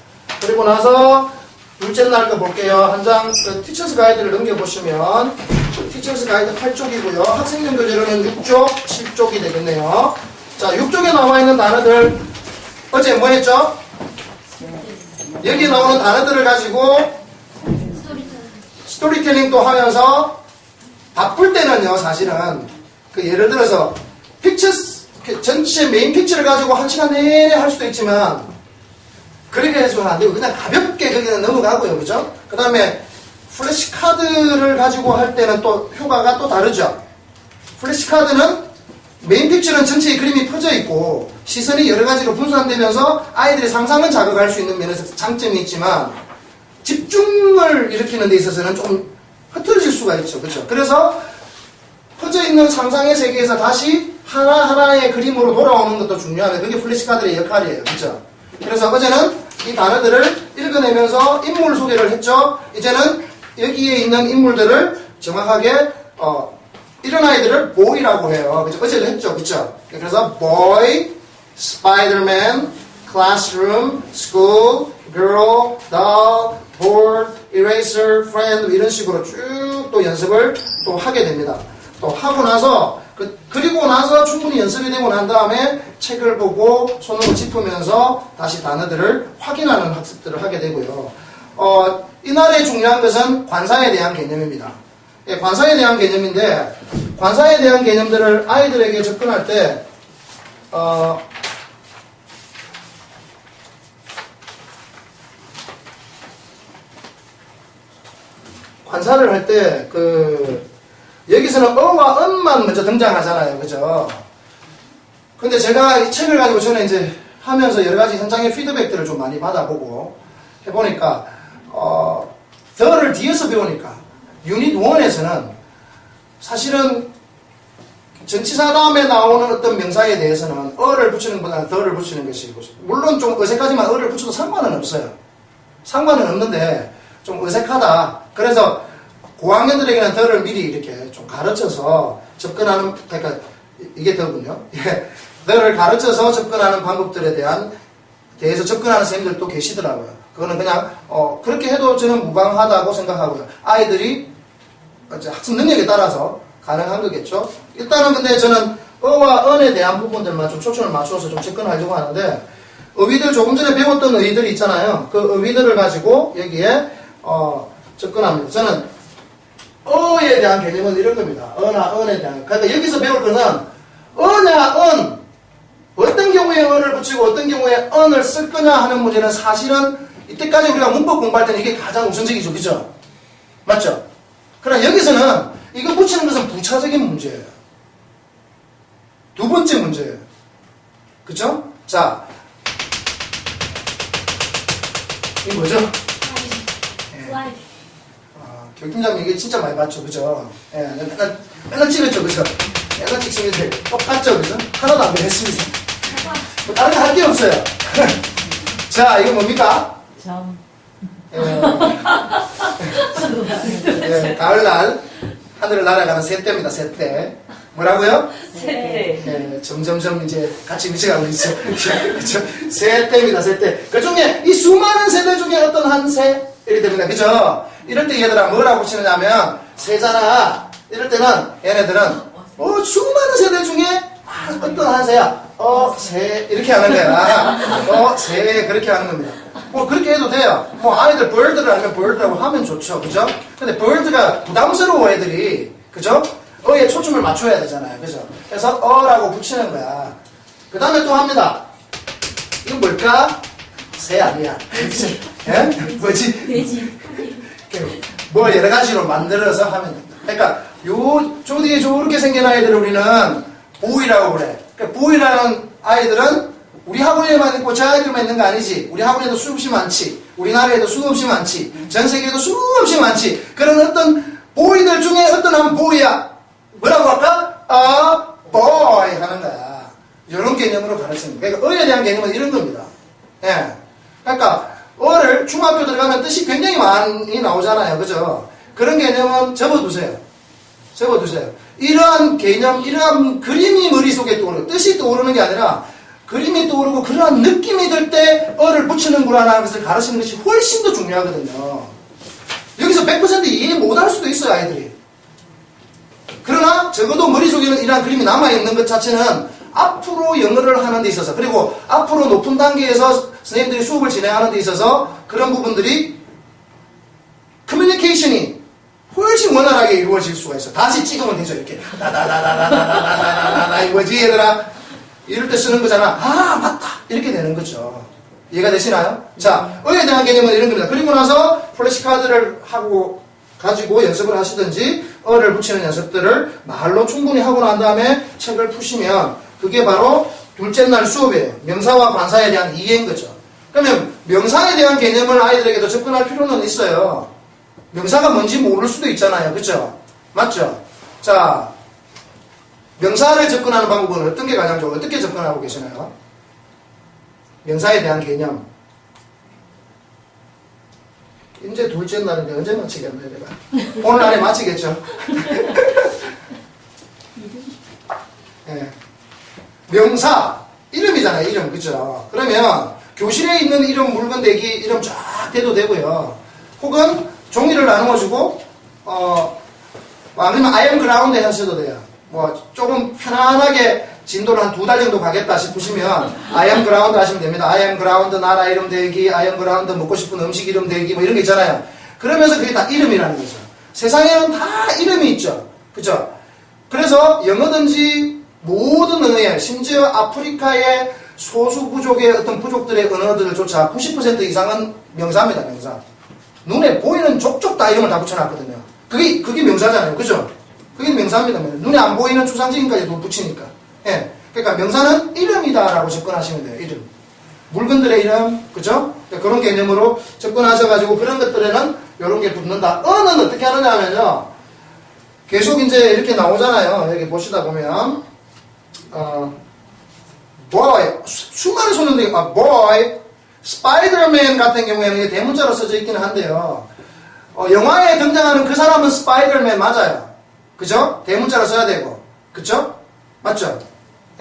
그리고 나서 둘째 날 거 볼게요. 한 장, 티처스 가이드를 넘겨보시면, 티처스 가이드 8쪽이고요. 학생용 교재로는 6쪽, 7쪽이 되겠네요. 자, 6쪽에 나와 있는 단어들 어제 뭐 했죠? 여기 나오는 단어들을 가지고 스토리텔링도 하면서 바쁠 때는요, 사실은 그 예를 들어서 픽처스 전체 메인 픽처를 가지고 1시간 내내 할 수도 있지만 그렇게 해서는 안 되고 그냥 가볍게 거기는 넘어가고요, 그죠? 그 다음에 플래시 카드를 가지고 할 때는 또 효과가 또 다르죠. 플래시 카드는 메인 픽처는 전체의 그림이 퍼져 있고 시선이 여러 가지로 분산되면서 아이들의 상상을 자극할 수 있는 면에서 장점이 있지만 집중을 일으키는 데 있어서는 좀 흐트러질 수가 있죠. 그렇죠? 그래서 퍼져 있는 상상의 세계에서 다시 하나하나의 그림으로 돌아오는 것도 중요하네. 그게 플래시카드의 역할이에요. 그렇죠? 그래서 어제는 이 단어들을 읽어내면서 인물 소개를 했죠. 이제는 여기에 있는 인물들을 정확하게 이런 아이들을 boy라고 해요. 그렇죠? 어제도 했죠. 그렇죠? 그래서 boy, spiderman, classroom, school, girl, doll, board, eraser, friend 이런 식으로 쭉 또 연습을 또 하게 됩니다. 또 하고 나서 그리고 나서 충분히 연습이 되고 난 다음에 책을 보고 손으로 짚으면서 다시 단어들을 확인하는 학습들을 하게 되고요. 이날의 중요한 것은 관사에 대한 개념입니다. 예, 관사에 대한 개념인데 관사에 대한 개념들을 아이들에게 접근할 때 관사를 할 때 여기서는 어와 은만 먼저 등장하잖아요. 그죠? 근데 제가 이 책을 가지고 저는 이제 하면서 여러 가지 현장의 피드백들을 좀 많이 받아보고 해보니까 the를 뒤에서 배우니까 유닛 1에서는 사실은 전치사 다음에 나오는 어떤 명사에 대해서는 어를 붙이는 것보다는 the를 붙이는 것이고 물론 좀 어색하지만 어를 붙여도 상관은 없어요. 상관은 없는데 좀 어색하다. 그래서 고학년들에게는 the를 미리 이렇게 좀 가르쳐서 접근하는, 그러니까 이게 the군요. 예. the를 가르쳐서 접근하는 방법들에 대해서 접근하는 선생님들도 계시더라고요. 그거는 그냥 그렇게 해도 저는 무방하다고 생각하고요. 아이들이 학습 능력에 따라서 가능한 거겠죠. 일단은 근데 저는 어와 은에 대한 부분들만 좀 초점을 맞춰서 좀 접근하려고 하는데 어휘들 조금 전에 배웠던 어휘들이 있잖아요. 그 어휘들을 가지고 여기에 접근합니다. 저는 어에 대한 개념은 이런 겁니다. 어나 은에 대한. 그러니까 여기서 배울 거는 어냐 은 어떤 경우에 은을 붙이고 어떤 경우에 은을 쓸 거냐 하는 문제는 사실은 이때까지 우리가 문법 공부할 때는 이게 가장 우선적이죠. 그죠? 맞죠? 그러나 여기서는 이거 붙이는 것은 부차적인 문제예요. 두 번째 문제예요. 그죠? 자, 이게 뭐죠? 교육팀장님 이게 진짜 많이 봤죠, 그죠? 예, 맨날 찍었죠, 그죠? 맨날 찍습니다. 똑같죠, 그죠? 하나도 안 변했습니다. 뭐 다른 거 할 게 없어요. 자, 이거 뭡니까? 점. 예, 가을날 하늘을 날아가는 새떼입니다, 새떼. 뭐라고요? 새떼. 예, 점점점 이제 같이 미쳐가고 있죠. 그죠? 새떼입니다, 새떼. 그 중에 이 수많은 새들 중에 어떤 한 새? 이렇게 됩니다. 그죠? 이럴 때 얘들아 뭐라고 붙이느냐면 새잖아. 이럴 때는 얘네들은 수많은 새들 중에 어떤 한 새야. 새 이렇게 하는 거야. 새 그렇게 하는 겁니다. 뭐 그렇게 해도 돼요. 뭐 아이들 bird를 알면 bird라고 하면 좋죠. 그죠? 근데 bird가 부담스러워 애들이. 그죠? 어에 초점을 맞춰야 되잖아요. 그죠? 그래서 어라고 붙이는 거야. 그 다음에 또 합니다. 이건 뭘까? 새 아니야. 예? 뭐지? 돼지. 뭐 여러 가지로 만들어서 하면 됩니다. 그러니까 저 뒤에 저렇게 생긴 아이들을 우리는 보이라고 그래. 그러니까 보이라는 아이들은 우리 학원에만 있고 저 아이들만 있는 거 아니지. 우리 학원에도 수없이 많지. 우리나라에도 수없이 많지. 전 세계에도 수없이 많지. 그런 어떤 보이들 중에 어떤 한 보이야. 뭐라고 할까? boy 하는 거야. 이런 개념으로 가르치는 거야. 그러니까 어에 대한 개념은 이런 겁니다. 예. 그러니까 어를 중학교 들어가면 뜻이 굉장히 많이 나오잖아요. 그죠? 그런 개념은 접어두세요. 접어두세요. 이러한 개념, 이러한 그림이 머릿속에 떠오르고 뜻이 떠오르는 게 아니라 그림이 떠오르고 그러한 느낌이 들 때 어를 붙이는구나 하는 것을 가르치는 것이 훨씬 더 중요하거든요. 여기서 100% 이해 못할 수도 있어요. 아이들이. 그러나 적어도 머릿속에는 이러한 그림이 남아있는 것 자체는 앞으로 영어를 하는 데 있어서, 그리고 앞으로 높은 단계에서 선생님들이 수업을 진행하는 데 있어서 그런 부분들이 커뮤니케이션이 훨씬 원활하게 이루어질 수가 있어. 다시 찍으면 되죠. 이렇게 나나나나나나나나나나 이거지 얘들아. 이럴 때 쓰는 거잖아. 아 맞다 이렇게 되는 거죠. 이해가 되시나요? 자, 어에 대한 개념은 이런 겁니다. 그리고 나서 플래시카드를 가지고 연습을 하시든지 어를 붙이는 연습들을 말로 충분히 하고 난 다음에 책을 푸시면 그게 바로 둘째 날 수업이에요. 명사와 관사에 대한 이해인 거죠. 그러면 명사에 대한 개념을 아이들에게도 접근할 필요는 있어요. 명사가 뭔지 모를 수도 있잖아요. 그렇죠? 맞죠? 자, 명사를 접근하는 방법은 어떤 게 가장 좋아요? 어떻게 접근하고 계시나요? 명사에 대한 개념. 이제 둘째 날인데 언제 마치겠네 내가. 오늘 안에 마치겠죠? 네. 명사 이름이잖아요. 이름. 그죠? 그러면 교실에 있는 이름, 물건 대기 이름 쫙 대도 되고요. 혹은 종이를 나누어주고 아니면 I am ground 하셔도 돼요. 뭐 조금 편안하게 진도를 한 2달 정도 가겠다 싶으시면 I am ground 하시면 됩니다. I am ground 나라 이름 대기, I am ground 먹고 싶은 음식 이름 대기 뭐 이런 게 있잖아요. 그러면서 그게 다 이름이라는 거죠. 세상에는 다 이름이 있죠. 그죠? 그래서 영어든지 모든 언어에, 심지어 아프리카의 소수 부족의 어떤 부족들의 언어들조차 90% 이상은 명사입니다. 명사. 눈에 보이는 족족 다 이름을 다 붙여놨거든요. 그게 명사잖아요. 그죠? 그게 명사입니다. 눈에 안 보이는 추상적인까지도 붙이니까. 예. 그러니까 명사는 이름이다라고 접근하시면 돼요. 이름. 물건들의 이름, 그죠? 그런 개념으로 접근하셔가지고 그런 것들에는 이런 게 붙는다. 어는 어떻게 하느냐 하면요. 계속 이제 이렇게 나오잖아요. 여기 보시다 보면, boy. 수많은 소년들이, boy. 스파이더맨 같은 경우에는 이게 대문자로 써져 있기는 한데요. 영화에 등장하는 그 사람은 스파이더맨 맞아요. 그죠? 대문자로 써야 되고. 그쵸? 맞죠?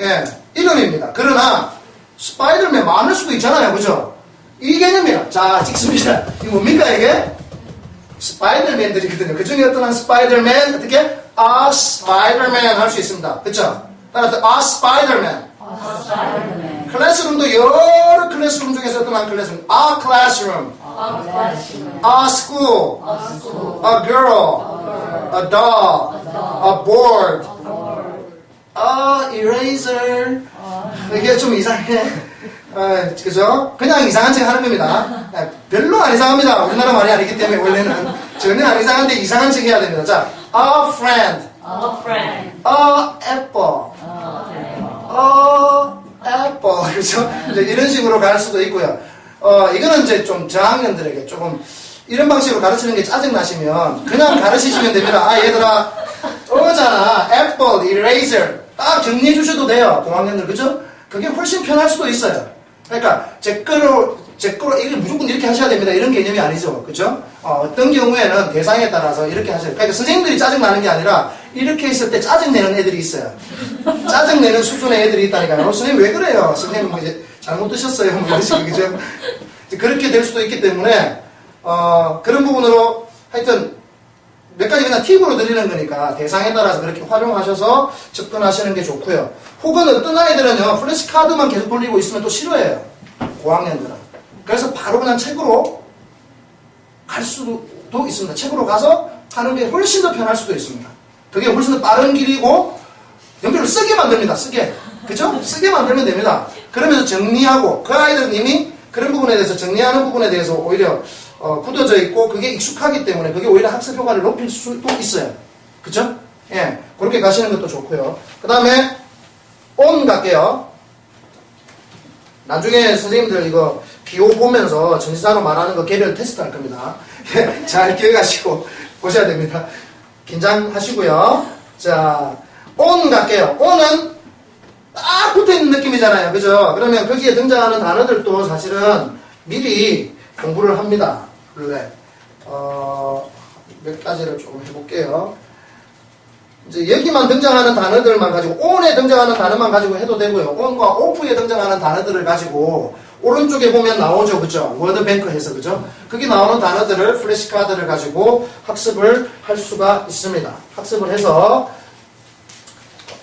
예. 이름입니다. 그러나, 스파이더맨 많을 수도 있잖아요. 그죠? 이 개념이에요. 자, 찍습니다. 이게 뭡니까, 이게? 스파이더맨들이거든요. 그 중에 어떤 한 스파이더맨, 어떻게? A Spider-Man 할 수 있습니다. 그쵸? 따라서, A Spider-Man. 클래스룸도 여러 클래스룸 중에서 어떤 한 클래스룸. A classroom. A school. A girl. A dog. A board. A eraser. 이게 좀 이상해. 그죠? 그냥 이상한 척 하는 겁니다. 별로 안 이상합니다. 우리나라 말이 아니기 때문에 원래는. 전혀 안 이상한데 이상한 척 해야 됩니다. 자, a friend. A apple. apple. 그죠? 이제 이런 식으로 갈 수도 있고요. 이거는 이제 좀 저학년들에게 조금 이런 방식으로 가르치는 게 짜증나시면 그냥 가르치시면 됩니다. 아, 얘들아, 어잖아. apple, eraser. 딱 정리해 주셔도 돼요. 공학년들. 그죠? 그게 훨씬 편할 수도 있어요. 그러니까, 제 거로, 이게 무조건 이렇게 하셔야 됩니다. 이런 개념이 아니죠. 그죠? 어떤 경우에는 대상에 따라서 이렇게 하셔야 돼요. 그러니까 선생님들이 짜증나는 게 아니라, 이렇게 있을 때 짜증내는 애들이 있어요. 짜증내는 수준의 애들이 있다니까요. 선생님 왜 그래요? 선생님 뭐 이제 잘못 드셨어요. 뭐 이런 식으로. 그죠? 그렇게 될 수도 있기 때문에, 그런 부분으로 하여튼, 몇 가지 그냥 팁으로 드리는 거니까 대상에 따라서 그렇게 활용하셔서 접근하시는 게 좋고요. 혹은 어떤 아이들은요, 플래시카드만 계속 돌리고 있으면 또 싫어해요. 고학년들은. 그래서 바로 그냥 책으로 갈 수도 있습니다. 책으로 가서 하는 게 훨씬 더 편할 수도 있습니다. 그게 훨씬 더 빠른 길이고, 연필을 쓰게 만듭니다. 쓰게. 그죠? 쓰게 만들면 됩니다. 그러면서 정리하고, 그 아이들은 이미 그런 부분에 대해서 정리하는 부분에 대해서 오히려 굳어져 있고 그게 익숙하기 때문에 그게 오히려 학습 효과를 높일 수도 있어요. 그쵸? 예. 그렇게 가시는 것도 좋고요. 그 다음에 on 갈게요. 나중에 선생님들 이거 기호 보면서 전치사로 말하는 거 개별 테스트 할 겁니다. 잘 기억하시고 보셔야 됩니다. 긴장하시고요. 자, on 갈게요. on은 딱 붙어있는 느낌이잖아요. 그죠? 그러면 거기에 등장하는 단어들도 사실은 미리 공부를 합니다. 원래 몇 가지를 좀 해볼게요. 이제 여기만 등장하는 단어들만 가지고 on에 등장하는 단어만 가지고 해도 되고요. on과 off에 등장하는 단어들을 가지고 오른쪽에 보면 나오죠. 그죠? 워드뱅크에서 그죠? 거기 나오는 단어들을 플래시카드를 가지고 학습을 할 수가 있습니다. 학습을 해서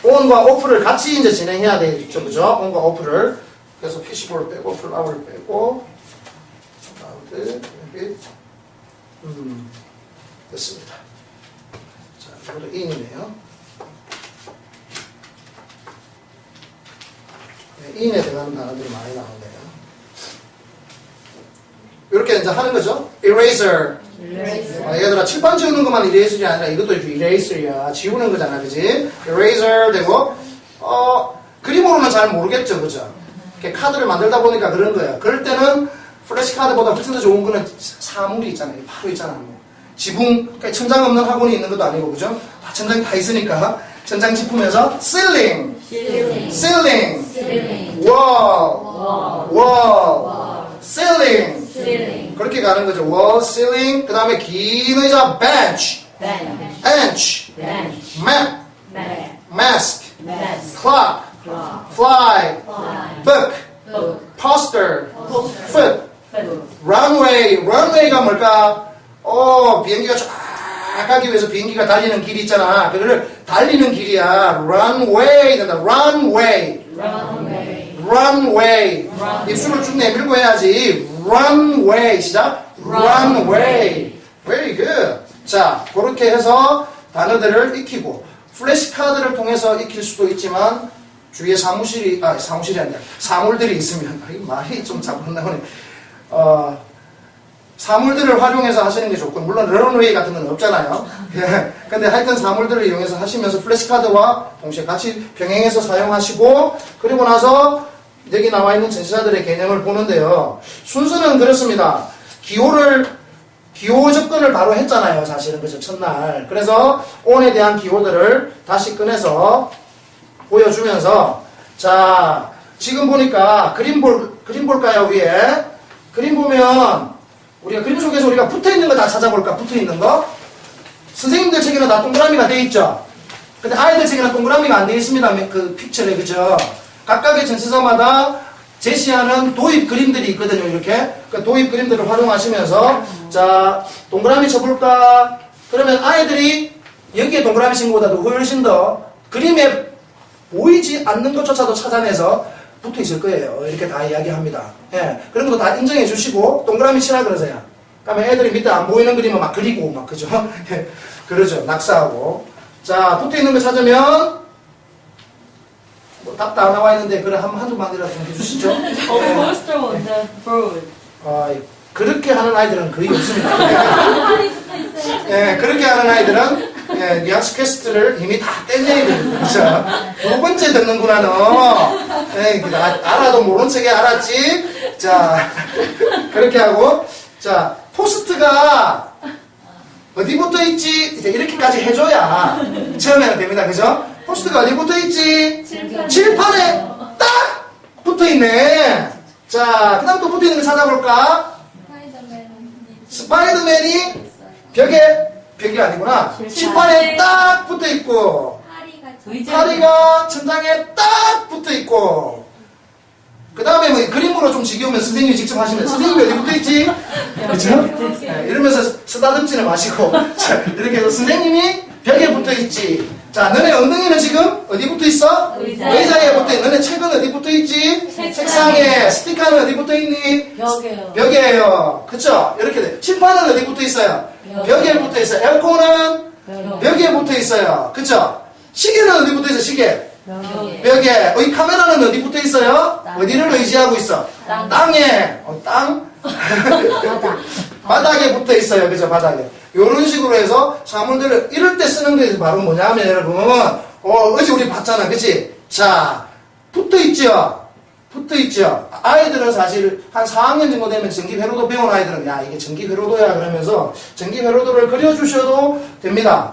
on과 off를 같이 이제 진행해야 되겠죠, 그죠? on과 off를. 그래서 PC볼을 빼고, 플라워를 빼고, 여기, 됐습니다. 자, 이것도 in이네요. 네, in에 들어가는 단어들이 많이 나오네요. 이렇게 이제 하는 거죠. eraser. 얘들아, 칠판 지우는 것만 eraser이 아니라 이것도 eraser이야. 지우는 거잖아, 그지? eraser 되고, 그림으로는 잘 모르겠죠, 그죠? 이렇게 카드를 만들다 보니까 그런 거야. 그럴 때는 플래시 카드보다 훨씬 더 좋은 거는 사물이 있잖아요. 바로 있잖아. 뭐. 지붕, 그러니까 천장 없는 학원이 있는 것도 아니고, 그죠? 다 천장이 다 있으니까. 천장 짚으면서 ceiling, wall, ceiling. 그렇게 가는 거죠. wall, ceiling. 그 다음에 긴 의자 bench, map, mask, clock, fly, book, poster, foot, runway가 뭘까? 비행기가 쫙 가기 위해서 비행기가 달리는 길이 있잖아. 그거를 달리는 길이야. runway 된다. runway. 입술을 쭉 내밀고 해야지. runway. 시작. runway. Very good. 자, 그렇게 해서 단어들을 익히고 플래시카드를 통해서 익힐 수도 있지만 주위에 사물들이 있으면 말이 좀 자꾸 나오네. 사물들을 활용해서 하시는 게 좋고, 물론 런웨이 같은 건 없잖아요. 근데 하여튼 사물들을 이용해서 하시면서 플래시카드와 동시에 같이 병행해서 사용하시고, 그리고 나서 여기 나와 있는 전치사들의 개념을 보는데요. 순서는 그렇습니다. 기호 접근을 바로 했잖아요. 사실은 그죠, 첫날. 그래서 on에 대한 기호들을 다시 꺼내서 보여주면서, 자, 지금 보니까 그림 볼까요, 위에? 그림 보면 우리가 그림 속에서 우리가 붙어있는 거 다 찾아볼까? 붙어있는 거? 선생님들 책에는 다 동그라미가 돼 있죠? 근데 아이들 책에는 동그라미가 안 돼 있습니다. 그 픽처에, 그죠? 각각의 전치사마다 제시하는 도입 그림들이 있거든요, 이렇게. 그 도입 그림들을 활용하시면서, 자, 동그라미 쳐볼까? 그러면 아이들이 여기에 동그라미 친 것보다도 훨씬 더 그림에 보이지 않는 것조차도 찾아내서 붙어 있을 거예요. 이렇게 다 이야기합니다. 예. 그런 것도 다 인정해 주시고, 동그라미 치라 그러세요. 그러면 애들이 밑에 안 보이는 그림을 막 그리고, 막, 그죠? 그러죠. 낙서하고. 자, 붙어 있는 거 찾으면, 뭐 답 다 나와 있는데, 그래, 한두 마디라도 좀 해주시죠. poster on the board. 그렇게 하는 아이들은 거의 없습니다. 예, 그렇게 하는 아이들은, 예, 뉘앙스 퀘스트를 이미 다 떼내야 됩니다. 두 번째 듣는구나, 너. 예, 알아도 모른 척에 알았지? 자, 그렇게 하고, 자, 포스트가 어디 붙어 있지? 이제 이렇게까지 해줘야 처음에는 됩니다. 그죠? 포스트가 어디 붙어 있지? 칠판에 딱 붙어 있네. 자, 그 다음 또 붙어 있는 거 찾아볼까? 스파이더맨이 벽이 아니구나. 칠판에 딱 붙어 있고, 파리가 천장에 딱 붙어 있고, 그 다음에 뭐 그림으로 좀 지겨우면 선생님이 직접 하시면, 선생님이 어디 붙어 있지? 그렇죠? 네, 이러면서 쓰다듬지는 마시고, 자, 이렇게 해서 선생님이 벽에 붙어 있지. 자, 너네 엉덩이는 지금 어디 붙어 있어? 의자에 붙어 있지. 너네 책은 어디 붙어 있지? 책상에. 스티커는 어디 붙어 있니? 벽에요. 그쵸? 이렇게 돼. 칠판은 어디 붙어 있어요? 벽에 붙어 있어요. 에어컨은 벽에 붙어 있어요. 그쵸? 시계는 어디 붙어 있어요? 시계. 벽에. 이 카메라는 어디 붙어 있어요? 어디를 의지하고 있어? 땅에. 땅? 바닥에 붙어 있어요. 그죠? 바닥에. 요런 식으로 해서 사물들을 이럴 때 쓰는 게 바로 뭐냐면 여러분, 어제 우리 봤잖아. 그치? 자, 붙어 있죠? 붙어 있죠? 아이들은 사실 한 4학년 정도 되면 전기회로도 배운 아이들은, 야, 이게 전기회로도야. 그러면서 전기회로도를 그려주셔도 됩니다.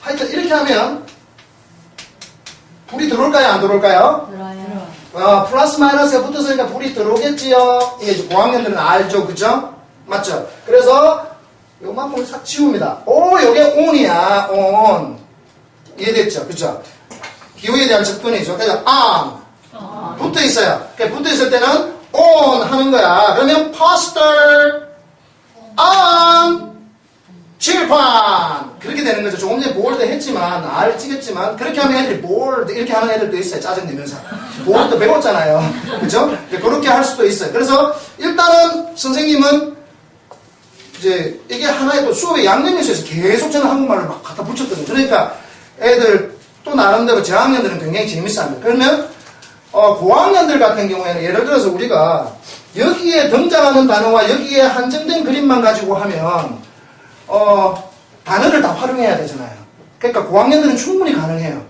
하여튼 이렇게 하면 불이 들어올까요? 안 들어올까요? 플러스 마이너스가 붙었으니까 불이 들어오겠지요. 이게 고학년들은 알죠, 그죠? 맞죠? 그래서 요만큼을 싹 지웁니다. 요게 on이야, on. 이해됐죠? 그죠? 기호에 대한 접근이죠. 그래서 on 붙어 있어요. 붙어 있을 때는 on 하는 거야. 그러면 poster on 칠판 그렇게 되는 거죠. 조금 전에 board 했지만 알지겠지만 그렇게 하면 애들이 board 이렇게 하는 애들도 있어요. 짜증내면서 board 배웠잖아요. 그죠? 그렇게 할 수도 있어요. 그래서 일단은 선생님은 이제 이게 하나의 또 수업의 양념이 있어서 계속 저는 한국말을 막 갖다 붙였거든요. 그러니까 애들 또 나름대로 저학년들은 굉장히 재밌어합니다. 그러면 고학년들 같은 경우에는 예를 들어서 우리가 여기에 등장하는 단어와 여기에 한정된 그림만 가지고 하면 단어를 다 활용해야 되잖아요. 그러니까 고학년들은 충분히 가능해요.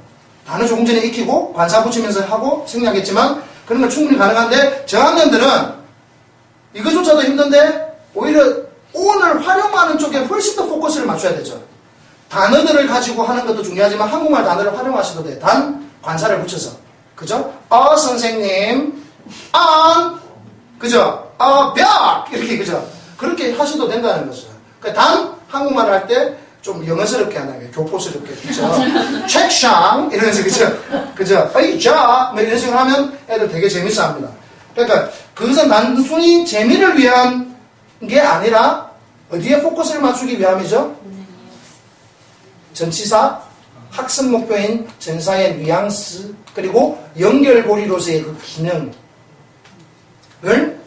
단어 조금 전에 익히고 관사 붙이면서 하고 생략했지만 그런 건 충분히 가능한데 저학년들은 이거조차도 힘든데 오히려 오늘 활용하는 쪽에 훨씬 더 포커스를 맞춰야 되죠. 단어들을 가지고 하는 것도 중요하지만 한국말 단어를 활용하셔도 돼요. 단 관사를 붙여서. 그죠? 선생님 an 그죠? 벽 이렇게 그죠? 그렇게 하셔도 된다는 거죠. 그러니까 단 한국말을 할 때 좀 영어스럽게 안 하게 교포스럽게 그죠? 책상 이러면서 그죠? 그죠? 의자 뭐 이런 식으로 하면 애들 되게 재밌어합니다. 그러니까 그것은 단순히 재미를 위한 게 아니라 어디에 포커스를 맞추기 위함이죠? 전치사, 학습 목표인 전사의 뉘앙스 그리고 연결고리로서의 그 기능을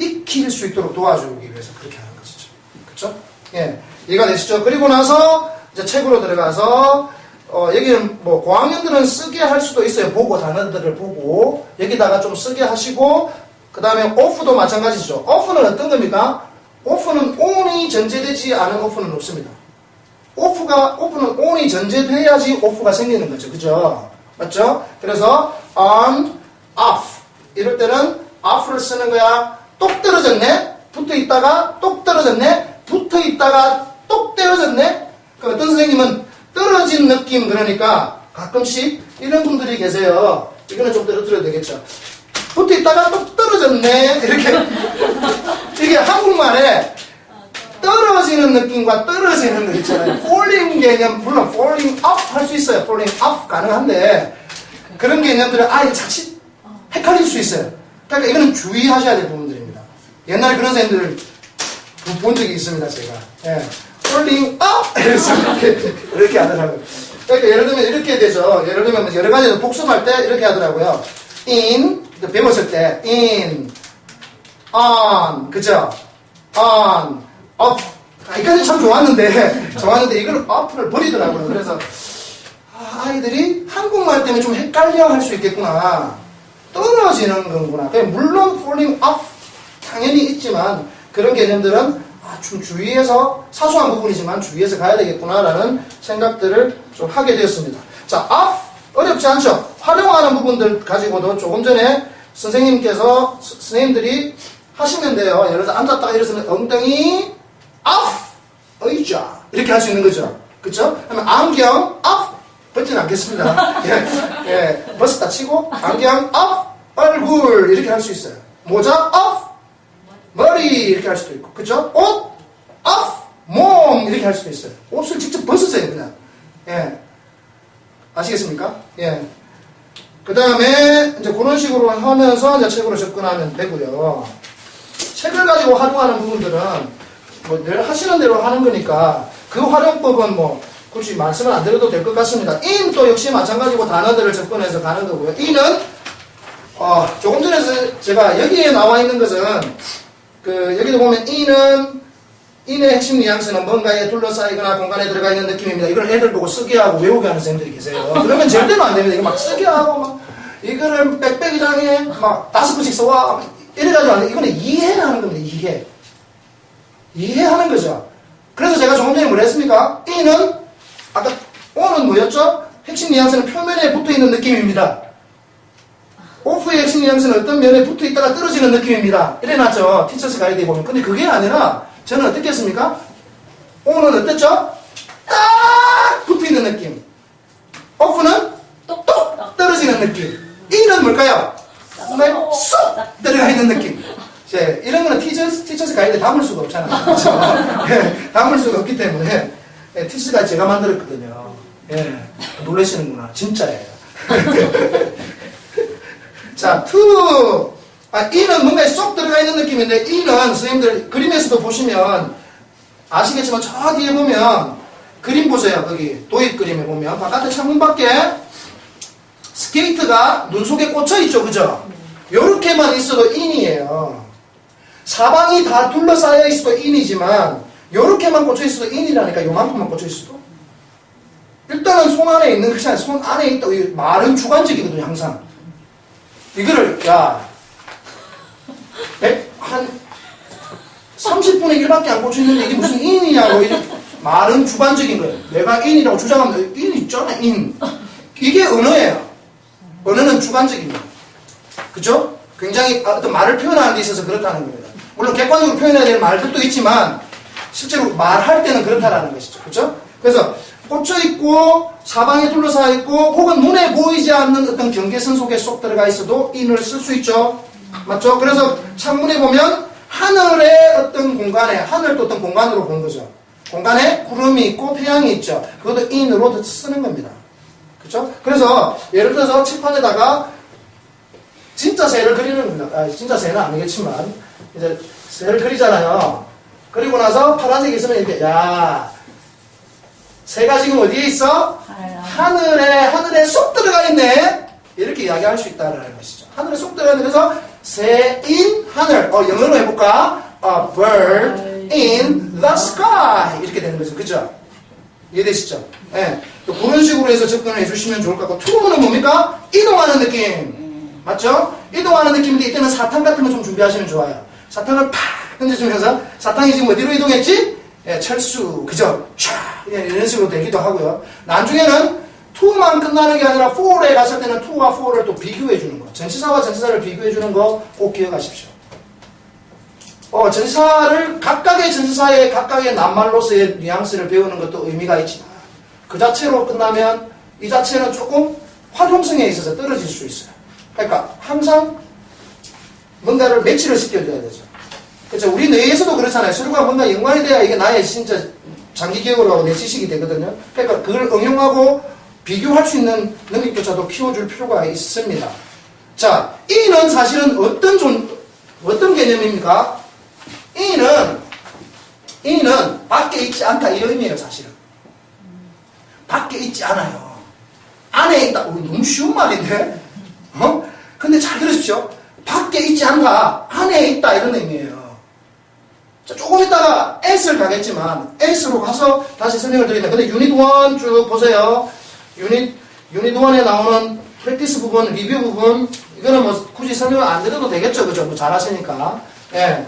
익힐 수 있도록 도와주기 위해서 그렇게 하는 것이죠. 그렇죠? 예, 이해가 되시죠? 그리고 나서 이제 책으로 들어가서 여기는 뭐 고학년들은 쓰게 할 수도 있어요. 보고 단어들을 보고 여기다가 좀 쓰게 하시고 그 다음에 off도 마찬가지죠. off는 어떤 겁니까? off는 on이 전제되지 않은 off는 없습니다. off는 on이 전제돼야지 off가 생기는 거죠. 그죠? 맞죠? 그래서 on, off 이럴 때는 off를 쓰는 거야. 똑 떨어졌네? 붙어 있다가 똑 떨어졌네? 붙어 있다가 똑 떨어졌네? 그 어떤 선생님은 떨어진 느낌 그러니까 가끔씩 이런 분들이 계세요. 이거는 좀 떨어뜨려도 되겠죠. 붙어 있다가 똑 떨어졌네? 이렇게. 이게 한국말에 떨어지는 느낌과 떨어지는 거 있잖아요. falling 개념, 물론 falling up 할 수 있어요. falling up 가능한데 그런 개념들은 아예 자칫 헷갈릴 수 있어요. 그러니까 이거는 주의하셔야 될 부분들입니다. 옛날에 그런 선생님들 본 적이 있습니다, 제가. 예. falling up! 이렇게 하더라고요. 그러니까 예를 들면 이렇게 되죠. 예를 들면 여러 가지 복습할 때 이렇게 하더라고요. in, 배웠을 때, in, on, 그죠? on, up. 이까지 참 좋았는데 이걸 up를 버리더라고요. 그래서 아이들이 한국말 때문에 좀 헷갈려 할 수 있겠구나. 떨어지는 거구나. 물론 falling up 당연히 있지만 그런 개념들은 좀 주의해서 사소한 부분이지만 주의해서 가야 되겠구나라는 생각들을 좀 하게 되었습니다. 자, up 어렵지 않죠? 활용하는 부분들 가지고도 조금 전에 선생님들이 하시면 돼요. 예를 들어서 앉았다가 일어서는 엉덩이 up 의자 이렇게 할 수 있는 거죠. 그렇죠? 그러면 안경 up 벗지는 않겠습니다. 예, 벗었다 치고 안경 up 얼굴 이렇게 할 수 있어요. 모자 up 머리 이렇게 할 수도 있고 그렇죠? 옷 up 몸 이렇게 할 수도 있어요. 옷을 직접 벗으세요 그냥. 예, 아시겠습니까? 예. 그 다음에 이제 그런 식으로 하면서 이제 책으로 접근하면 되고요. 책을 가지고 활용하는 부분들은 뭐 늘 하시는 대로 하는 거니까 그 활용법은 뭐 굳이 말씀을 안 드려도 될 것 같습니다. in 또 역시 마찬가지고 단어들을 접근해서 가는 거고요. in은 조금 전에 제가 여기에 나와 있는 것은 여기도 보면 in의 핵심 뉘앙스는 뭔가에 둘러싸이거나 공간에 들어가 있는 느낌입니다. 이걸 애들 보고 쓰게 하고 외우게 하는 선생님들이 계세요. 그러면 절대로 안 됩니다. 이거 막 쓰게 하고 막 이거를 빽빽이장에 막 5번씩 써와 이래가지고 안 돼. 이거는 이해하는 겁니다. 이해하는 거죠. 그래서 제가 조금 전에 뭘 했습니까? in은 아까 on은 뭐였죠? 핵심 뉘앙스는 표면에 붙어있는 느낌입니다. off의 핵심 뉘앙스는 어떤 면에 붙어있다가 떨어지는 느낌입니다. 이래놨죠. 티처스 가이드에 보면. 근데 그게 아니라 저는 어떻게 했습니까? on은 어땠죠? 딱 붙어있는 느낌. off는 똑 떨어지는 느낌. in은 뭘까요? 쏙 들어가 있는 느낌. 이런 거는 티처스 가이드에 담을 수가 없잖아요. 그렇죠? 예, 담을 수가 없기 때문에 티처스가 제가 만들었거든요. 예, 놀라시는구나. 진짜예요. 자, to in은 뭔가에 쏙 들어가 있는 느낌인데, in은 선생님들 그림에서도 보시면 아시겠지만 저 뒤에 보면 그림 보세요. 거기 도입 그림에 보면 바깥에 창문 밖에 스케이트가 눈 속에 꽂혀 있죠. 그죠? 요렇게만 있어도 in이에요. 사방이 다 둘러싸여 있어도 in이지만 요렇게만 꽂혀 있어도 in이라니까. 요만큼만 꽂혀 있어도. 일단은 손 안에 있는 것이 아니라 손 안에 있다. 말은 주관적이거든요. 항상. 이거를 한 30분의 1밖에 안 꽂혀 있는데 이게 무슨 in이냐고. 말은 주관적인 거예요. 내가 in이라고 주장하면 in 있잖아. in. 이게 언어예요. 언어는 주관적입니다. 그죠? 굉장히 어떤 말을 표현하는 데 있어서 그렇다는 겁니다. 물론 객관적으로 표현해야 될 말들도 있지만 실제로 말할 때는 그렇다라는 것이죠. 그죠? 그래서 꽂혀있고 사방에 둘러싸여 있고 혹은 눈에 보이지 않는 어떤 경계선 속에 쏙 들어가 있어도 in을 쓸 수 있죠. 맞죠? 그래서 창문에 보면 하늘의 어떤 공간에, 하늘도 어떤 공간으로 본 거죠. 공간에 구름이 있고 태양이 있죠. 그것도 in으로 쓰는 겁니다. 그죠? 그래서 예를 들어서 칠판에다가 진짜 새를 그리는 겁니다. 진짜 새는 아니겠지만 이제 새를 그리잖아요. 그리고 나서 파란색이 있으면 이렇게 새가 지금 어디에 있어? 하늘에 쏙 들어가 있네. 이렇게 이야기할 수 있다는 것이죠. 하늘에 쏙 들어가 있는 그래서 새인 하늘. 영어로 해볼까? A bird in the sky. 이렇게 되는 거죠. 그죠? 이해되시죠? 네. 그런 식으로 해서 접근을 해주시면 좋을 것 같고, to는 뭡니까? 이동하는 느낌. 맞죠? 이동하는 느낌인데 이때는 사탕 같은 거 좀 준비하시면 좋아요. 사탕을 팍 던져주면서 사탕이 지금 어디로 이동했지? 예, 철수. 그죠? 촤! 이런 식으로 되기도 하고요. 나중에는 to만 끝나는 게 아니라 for에 갔을 때는 to와 for를 또 비교해 주는 거. 전치사와 전치사를 비교해 주는 거 꼭 기억하십시오. 전치사를 각각의 전치사의 각각의 낱말로서의 뉘앙스를 배우는 것도 의미가 있지만 그 자체로 끝나면 이 자체는 조금 활용성에 있어서 떨어질 수 있어요. 그러니까 항상 뭔가를 매치를 시켜줘야 되죠. 그렇죠? 우리 뇌에서도 그렇잖아요. 서로가 뭔가 연관이 돼야 이게 나의 진짜 장기 기억으로 하고 내 지식이 되거든요. 그러니까 그걸 응용하고 비교할 수 있는 능력조차도 키워줄 필요가 있습니다. 자, 이는 사실은 어떤 개념입니까? 이는 밖에 있지 않다 이 의미예요. 사실은 밖에 있지 않아요. 안에 있다. 너무 쉬운 말인데 근데 잘 들으십시오. 밖에 있지 않다, 안에 있다 이런 의미예요. 자, 조금 있다가 S를 가겠지만 S로 가서 다시 설명을 드리는데, 근데 유닛 1 쭉 보세요. 유닛 1에 나오는 프랙티스 부분, 리뷰 부분, 이거는 뭐 굳이 설명을 안 드려도 되겠죠. 그죠? 뭐 잘하시니까. 예.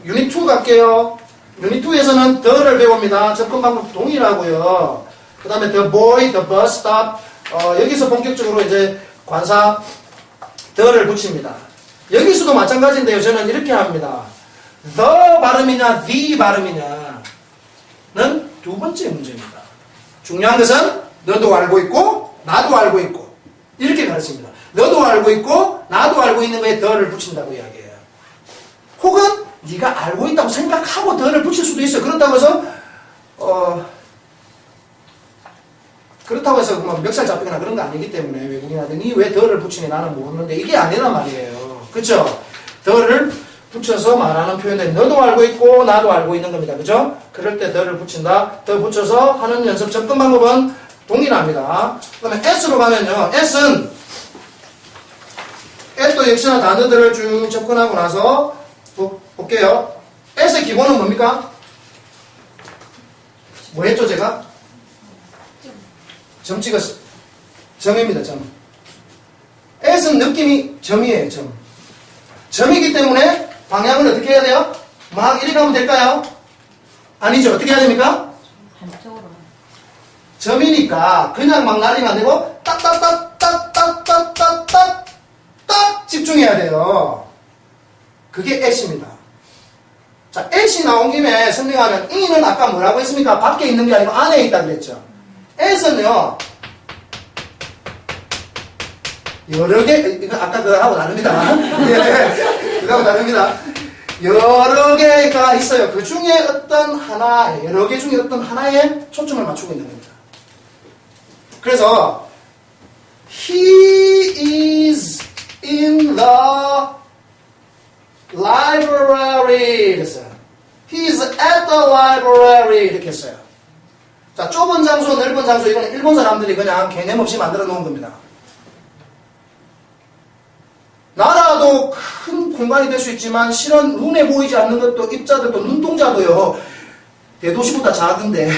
유닛 2 갈게요. 유닛 2에서는 the를 배웁니다. 접근 방법 동일하고요. 그 다음에 the boy, the bus stop. 여기서 본격적으로 이제 관사 the를 붙입니다. 여기서도 마찬가지인데요. 저는 이렇게 합니다. the 발음이냐, the 발음이냐는 두 번째 문제입니다. 중요한 것은 너도 알고 있고, 나도 알고 있고. 이렇게 가르칩니다. 너도 알고 있고, 나도 알고 있는 거에 the를 붙인다고 이야기해요. 혹은 네가 알고 있다고 생각하고 the를 붙일 수도 있어요. 그렇다고 해서 뭐 멱살 잡히거나 그런 거 아니기 때문에 외국인한테 니 왜 the를 붙이니 나는 모르는데 이게 아니란 말이에요. 그쵸? the를 붙여서 말하는 표현에 너도 알고 있고 나도 알고 있는 겁니다. 그죠? 그럴 때 the를 붙인다. the 붙여서 하는 연습 접근 방법은 동일합니다. 그 다음에 S로 가면요. S는 또 역시나 단어들을 쭉 접근하고 나서 볼게요. S의 기본은 뭡니까? 뭐 했죠 제가? 점 찍었어. 점입니다. 점. S는 느낌이 점이에요. 점. 점이기 때문에 방향을 어떻게 해야 돼요? 막 이리 가면 될까요? 아니죠. 어떻게 해야 됩니까? 한쪽으로. 점이니까 그냥 막 날리면 안 되고 딱딱딱딱딱딱딱딱 집중해야 돼요. 그게 S입니다. 자, S 나온 김에 설명하면 E는 아까 뭐라고 했습니까? 밖에 있는 게 아니고 안에 있다 그랬죠. S는요 여러 개, 이거 아까 그거하고 다릅니다. 예, 그거하고 다릅니다. 여러 개가 있어요. 그 중에 어떤 하나, 여러 개 중에 어떤 하나에 초점을 맞추고 있는 겁니다. 그래서 He is in the the library 이렇게 했어요. 자, 좁은 장소, 넓은 장소 이건 일본 사람들이 그냥 개념 없이 만들어 놓은 겁니다. 나라도 큰 공간이 될 수 있지만 실은 눈에 보이지 않는 것도 입자들도 눈동자도요 대도시보다 작은데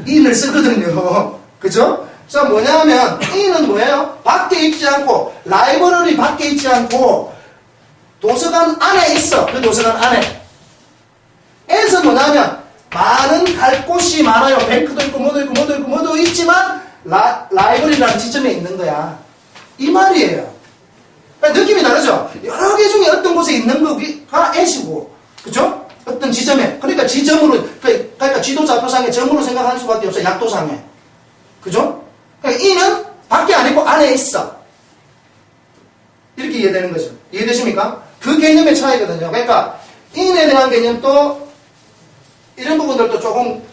인을 쓰거든요. 그죠? 자, 뭐냐면 인은 뭐예요? 밖에 있지 않고 라이브러리 밖에 있지 않고 도서관 안에 있어. 그 도서관 안에. 에서 뭐냐면 많은 갈 곳이 많아요. 뱅크도 있고 뭐도 있지만 라이브러리라는 지점에 있는 거야. 이 말이에요. 느낌이 다르죠? 여러 개 중에 어떤 곳에 있는 거가 애시고, 그죠? 어떤 지점에. 그러니까 지점으로, 그러니까 지도자표상에 점으로 생각할 수밖에 없어요. 약도상에. 그죠? 그러니까 이는 밖에 안 있고 안에 있어. 이렇게 이해되는 거죠. 이해되십니까? 그 개념의 차이거든요. 그러니까 인에 대한 개념도 이런 부분들도 조금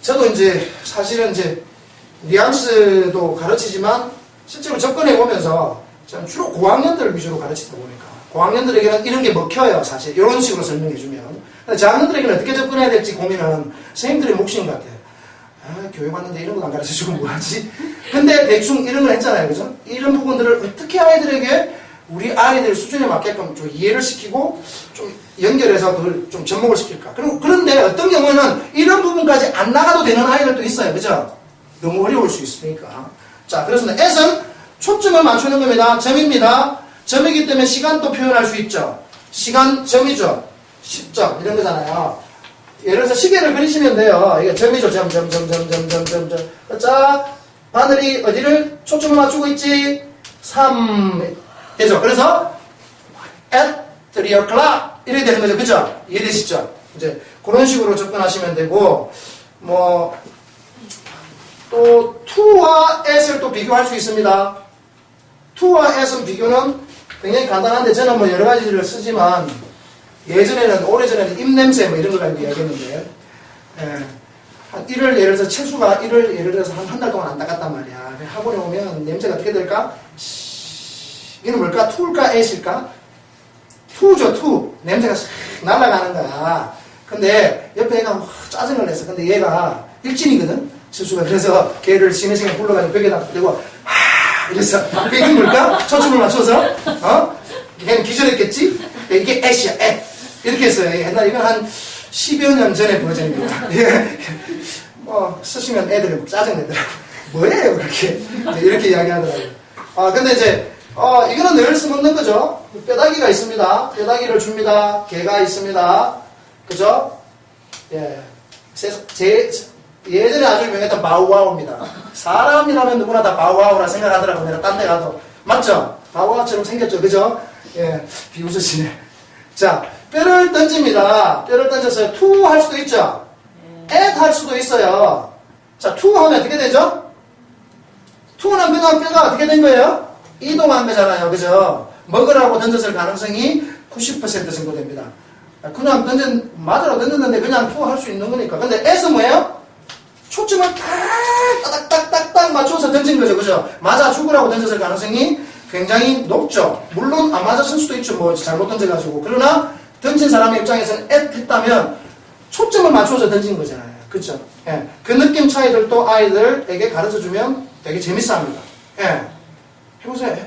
저도 이제 사실은 이제 뉘앙스도 가르치지만 실제로 접근해 보면서 저는 주로 고학년들을 위주로 가르치다 보니까 고학년들에게는 이런 게 먹혀요. 사실 이런 식으로 설명해 주면. 근데 저학년들에게는 어떻게 접근해야 될지 고민은 선생님들의 몫인 것 같아요. 아, 교육 왔는데 이런 거 안 가르쳐주고 뭐하지? 근데 대충 이런 걸 했잖아요. 그죠? 이런 부분들을 어떻게 아이들에게 우리 아이들 수준에 맞게끔 좀 이해를 시키고 좀 연결해서 그걸 좀 접목을 시킬까. 그런데 어떤 경우에는 이런 부분까지 안 나가도 되는 아이들도 있어요. 그죠? 너무 어려울 수 있으니까. 자, 그래서 S는 초점을 맞추는 겁니다. 점입니다. 점이기 때문에 시간도 표현할 수 있죠. 시간, 점이죠. 10점 이런 거잖아요. 예를 들어서 시계를 그리시면 돼요. 이게 점이죠. 점. 자, 바늘이 어디를 초점을 맞추고 있지? 3. 되죠. 그래서 at 3 o'clock 이렇게 되는 거죠. 그죠? 이해되시죠? 이제 그런 식으로 접근하시면 되고, 뭐 또 to와 at을 또 비교할 수 있습니다. to와 at은 비교는 굉장히 간단한데 저는 뭐 여러 가지를 쓰지만 예전에는 오래전에는 입냄새 뭐 이런 걸 가지고 이야기했는데 한 일을 예를 들어서 채수가 일을 예를 들어서 한 달 동안 안 닦았단 말이야. 학원에 오면 냄새가 어떻게 될까? 이는 뭘까? to일까? at일까? to죠. to. 냄새가 싹 날아가는 거야. 근데 옆에 애가 짜증을 냈어. 근데 얘가 일진이거든. 실수가. 그래서 걔를 쉬는 시간 불러가지고 벽에다 대고 이래서 그게 뭘까? 초점을 맞춰서 걔는 기절했겠지? 이게 at이야. at. 이렇게 했어요. 옛날 이건 한 10여 년 전의 버전입니다. 뭐 쓰시면 애들이 짜증내더라고. 뭐예요 그렇게 이렇게 이야기하더라고요. 근데 이제 이거는 늘 쓰는 거죠. 뼈다귀가 있습니다. 뼈다귀를 줍니다. 개가 있습니다. 그죠? 예. 예전에 아주 유명했던 바우와우입니다. 사람이라면 누구나 다 바우와우라 생각하더라고. 내가 딴 데 가도. 맞죠? 바우와우처럼 생겼죠. 그죠? 예. 비웃으시네. 자, 뼈를 던집니다. 뼈를 던져서 to 할 수도 있죠. at 할 수도 있어요. 자, to 하면 어떻게 되죠? to는 뼈가 어떻게 된 거예요? 이동한 거잖아요. 그죠? 먹으라고 던졌을 가능성이 90% 정도 됩니다. 그냥 맞으라고 던졌는데 그냥 to 할 수 있는 거니까. 근데 at은 뭐예요? 초점을 딱딱딱딱 맞춰서 던진 거죠. 그죠? 맞아 죽으라고 던졌을 가능성이 굉장히 높죠. 물론 안 맞았을 수도 있죠. 뭐 잘못 던져가지고. 그러나 던진 사람의 입장에서는 했다면 초점을 맞춰서 던진 거잖아요. 그죠? 예. 그 느낌 차이들도 아이들에게 가르쳐주면 되게 재밌어 합니다. 예.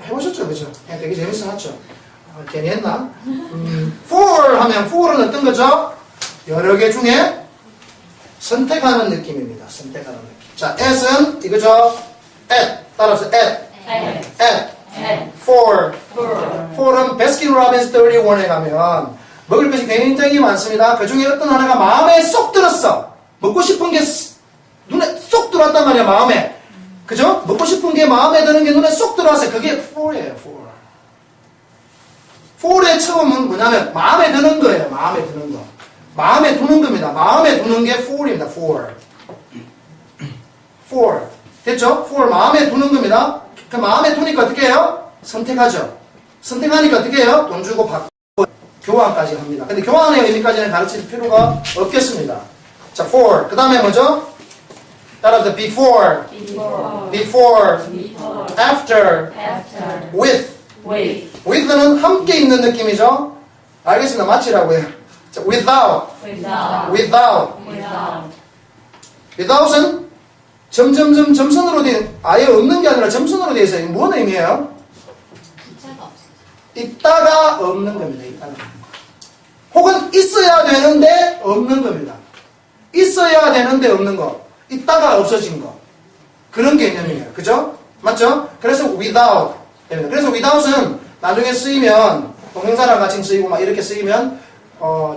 해보셨죠? 그죠? 예, 되게 재밌어 하죠. 괜히 했나? for 하면 for은 어떤 거죠? 여러 개 중에 선택하는 느낌입니다. 선택하는 느낌. 자, at은 이거죠? at. 따라서 at. for. for은 베스킨 라빈스 31에 가면 먹을 것이 굉장히 많습니다. 그 중에 어떤 하나가 마음에 쏙 들었어. 먹고 싶은 게 눈에 쏙 들어왔단 말이야, 마음에. 그죠? 먹고 싶은 게 마음에 드는 게 눈에 쏙 들어왔어요. 그게 for예요, for. for의 처음은 뭐냐면 마음에 드는 거예요. 마음에 드는 거. 마음에 두는 겁니다. 마음에 두는 게 for입니다. for. 됐죠? for 마음에 두는 겁니다. 그 마음에 두니까 어떻게 해요? 선택하죠. 선택하니까 어떻게 해요? 돈 주고 받고 교환까지 합니다. 근데 교환의 의미까지는 가르칠 필요가 없겠습니다. 자, for. 그 다음에 뭐죠? 따라서 before. After. with. with는 함께 있는 느낌이죠? 알겠습니다. 맞히라고요. 자, without. without, without. without, without은 점점점 점선으로 돼, 아예 없는 게 아니라 점선으로 되어 있어요. 뭔 의미예요? 부자가 없어. 있다가 없는 겁니다. 있다가. 혹은 있어야 되는데 없는 겁니다. 있어야 되는데 없는 거. 있다가 없어진 거. 그런 개념이에요. 그죠? 맞죠? 그래서 without 됩니다. 그래서 without은 나중에 쓰이면 동명사랑 같이 쓰이고 막 이렇게 쓰이면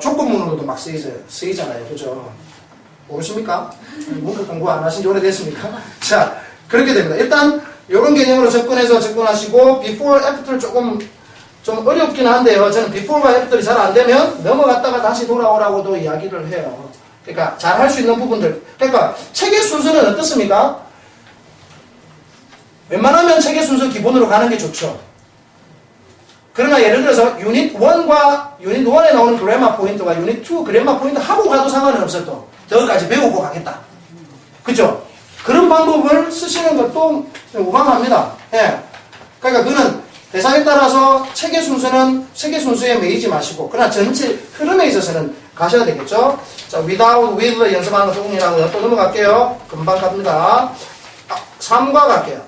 조건문으로도 막 쓰이잖아요. 그죠? 모르십니까? 문법 공부 안 하신 지 오래됐습니까? 자, 그렇게 됩니다. 일단 이런 개념으로 접근하시고 before, after 좀 어렵긴 한데요. 저는 before가 after이 잘 안 되면 넘어갔다가 다시 돌아오라고도 이야기를 해요. 그러니까 잘 할 수 있는 부분들. 그러니까 책의 순서는 어떻습니까? 웬만하면 책의 순서 기본으로 가는 게 좋죠. 그러나 예를 들어서 유닛 1과 유닛 1에 나오는 그래마 포인트와 유닛 2 그래마 포인트 하고 가도 상관은 없어도 더까지 배우고 가겠다. 그죠? 그런 방법을 쓰시는 것도 우방합니다. 예. 그러니까 그는 대상에 따라서 책의 순서에 매이지 마시고 그러나 전체 흐름에 있어서는 가셔야 되겠죠. 자, without, with 연습하는 거 조금이라고 또 넘어갈게요. 금방 갑니다. 3과 갈게요.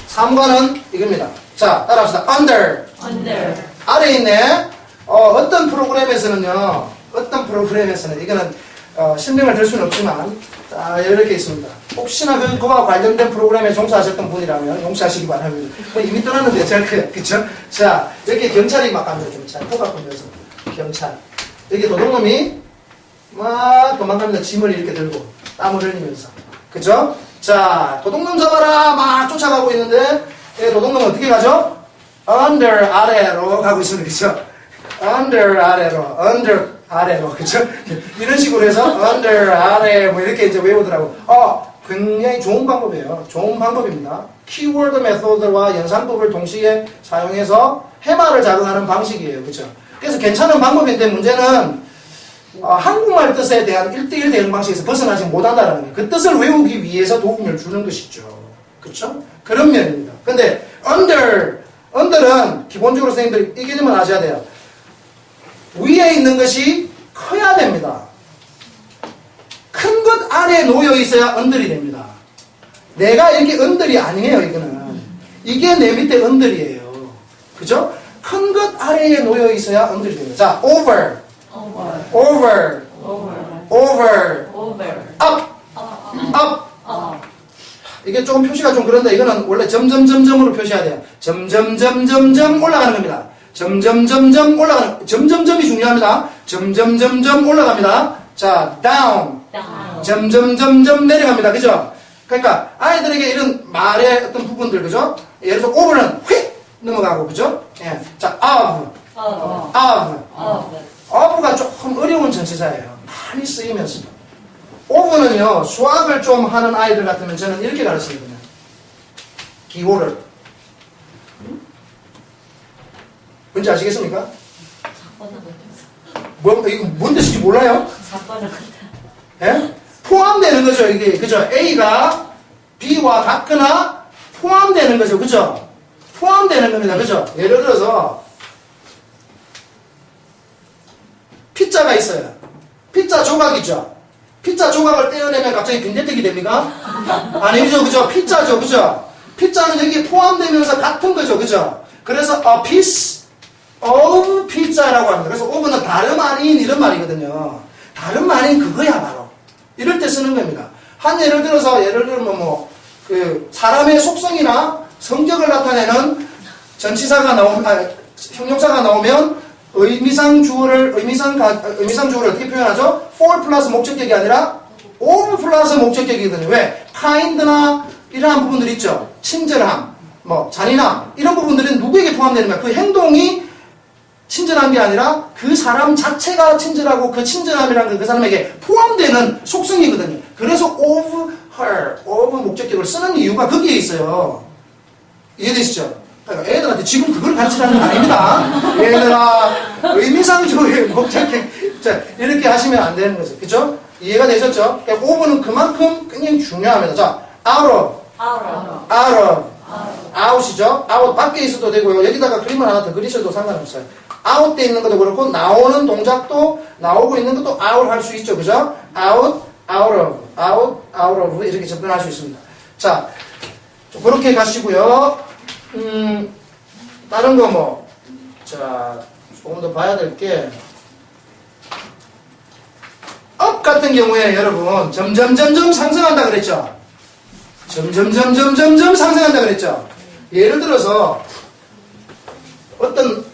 3과는 이겁니다. 자, 따라합시다. under. under, 아래에 있네. 어떤 프로그램에서는 이거는 실명을 들 수는 없지만 이렇게 있습니다. 혹시나 그거와 관련된 프로그램에 종사하셨던 분이라면 용서하시기 바랍니다. 이미 떠났는데 잘 거예요. 그쵸? 자, 이렇게 경찰이 막 갑니다. 경찰. 코가 보면서 경찰. 여기 도둑놈이 막 도망갑니다. 짐을 이렇게 들고 땀을 흘리면서. 그죠? 자, 도둑놈 잡아라 막 쫓아가고 있는데 도둑놈은 어떻게 가죠? under 아래로 가고 있습니다. 그죠? under 아래로 그죠? 이런 식으로 해서 under 아래 뭐 이렇게 이제 외우더라고. 굉장히 좋은 방법이에요. 좋은 방법입니다. 키워드 메소드와 연산법을 동시에 사용해서 해마를 작용하는 방식이에요. 그죠? 그래서 괜찮은 방법인데 문제는 한국말 뜻에 대한 1대1 대응 방식에서 벗어나지 못한다는 거예요. 그 뜻을 외우기 위해서 도움을 주는 것이죠. 그쵸? 그런 면입니다. 근데 under는 기본적으로 선생님들이 이 개념을 아셔야 돼요. 위에 있는 것이 커야 됩니다. 큰 것 아래에 놓여 있어야 under이 됩니다. 내가 이렇게 under이 아니에요. 이거는 이게 내 밑에 under이에요. 그죠? 큰 것 아래에 놓여 있어야 under이 됩니다. 자, over, up. 이게 조금 표시가 좀 그런데 이거는 원래 점점점점으로 표시해야 돼요. 점점점점점 올라가는 겁니다. 점점점점 올라가는, 점점점이 중요합니다. 점점점점 올라갑니다. 자, down. 점점점점 내려갑니다. 그죠? 그러니까 아이들에게 이런 말의 어떤 부분들, 그죠? 예를 들어서 over는 휙 넘어가고, 그죠? 예. 자, of가 조금 어려운 전치사예요. 많이 쓰이면서. over는요, 수학을 좀 하는 아이들 같으면 저는 이렇게 가르치거든요. 기호를. 뭔지 아시겠습니까? 이거 뭔 뜻인지 몰라요? 예? 포함되는 거죠, 이게. 그죠? A가 B와 같거나 포함되는 거죠. 그죠? 포함되는 겁니다. 그죠? 예를 들어서, 피자가 있어요. 피자 조각이죠? 피자 조각을 떼어내면 갑자기 빈대떡이 됩니까? 아니죠. 그죠? 피자죠. 그죠? 피자는 여기에 포함되면서 같은 거죠. 그죠? 그래서 a piece of pizza라고 합니다. 그래서 of는 다름 아닌 이런 말이거든요. 다름 아닌 그거야 바로. 이럴 때 쓰는 겁니다. 예를 들면 사람의 속성이나 성격을 나타내는 형용사가 나오면 의미상 주어를 어떻게 표현하죠? for 플러스 목적격이 아니라 of 플러스 목적격이거든요. 왜? kind나 이러한 부분들 있죠. 친절함, 잔인함 이런 부분들은 누구에게 포함되는 거야? 그 행동이 친절한 게 아니라 그 사람 자체가 친절하고 그 친절함이라는 그 사람에게 포함되는 속성이거든요. 그래서 of her, of 목적격을 쓰는 이유가 거기에 있어요. 이해되시죠? 그러니까 애들한테 지금 그걸 가르치라는 건 아닙니다. 얘들아, 의미상주의 목적격, 이렇게 하시면 안 되는 거죠. 그죠? 이해가 되셨죠? 그러니까 of는 그만큼 굉장히 중요합니다. 자, out of, out이죠? out 밖에 있어도 되고요. 여기다가 그림을 하나 더 그리셔도 상관없어요. out 돼 있는 것도 그렇고 나오는 동작도 나오고 있는 것도 out 할 수 있죠. 그죠? out, out of 이렇게 접근할 수 있습니다. 자, 그렇게 가시고요. 다른 거 뭐, 자, 조금 더 봐야 될 게, up 같은 경우에 여러분, 점점 상승한다 그랬죠? 점점 상승한다 그랬죠? 예를 들어서, 어떤,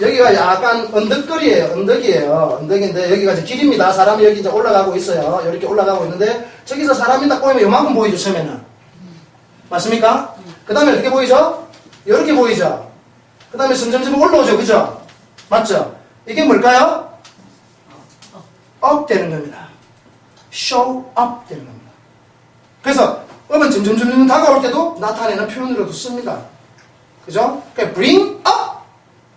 여기가 약간 언덕이에요. 언덕인데, 여기가 이제 길입니다. 사람이 여기 이제 올라가고 있어요. 이렇게 올라가고 있는데, 저기서 사람이 딱 보이면 요만큼 보이죠, 처음에는. 맞습니까? 그 다음에 어떻게 보이죠? 이렇게 보이죠? 그 다음에 점점 올라오죠, 그죠? 맞죠? 이게 뭘까요? up 되는 겁니다. show up 되는 겁니다. 그래서 up은 점점 다가올 때도 나타내는 표현으로도 씁니다. 그죠? 그러니까 bring up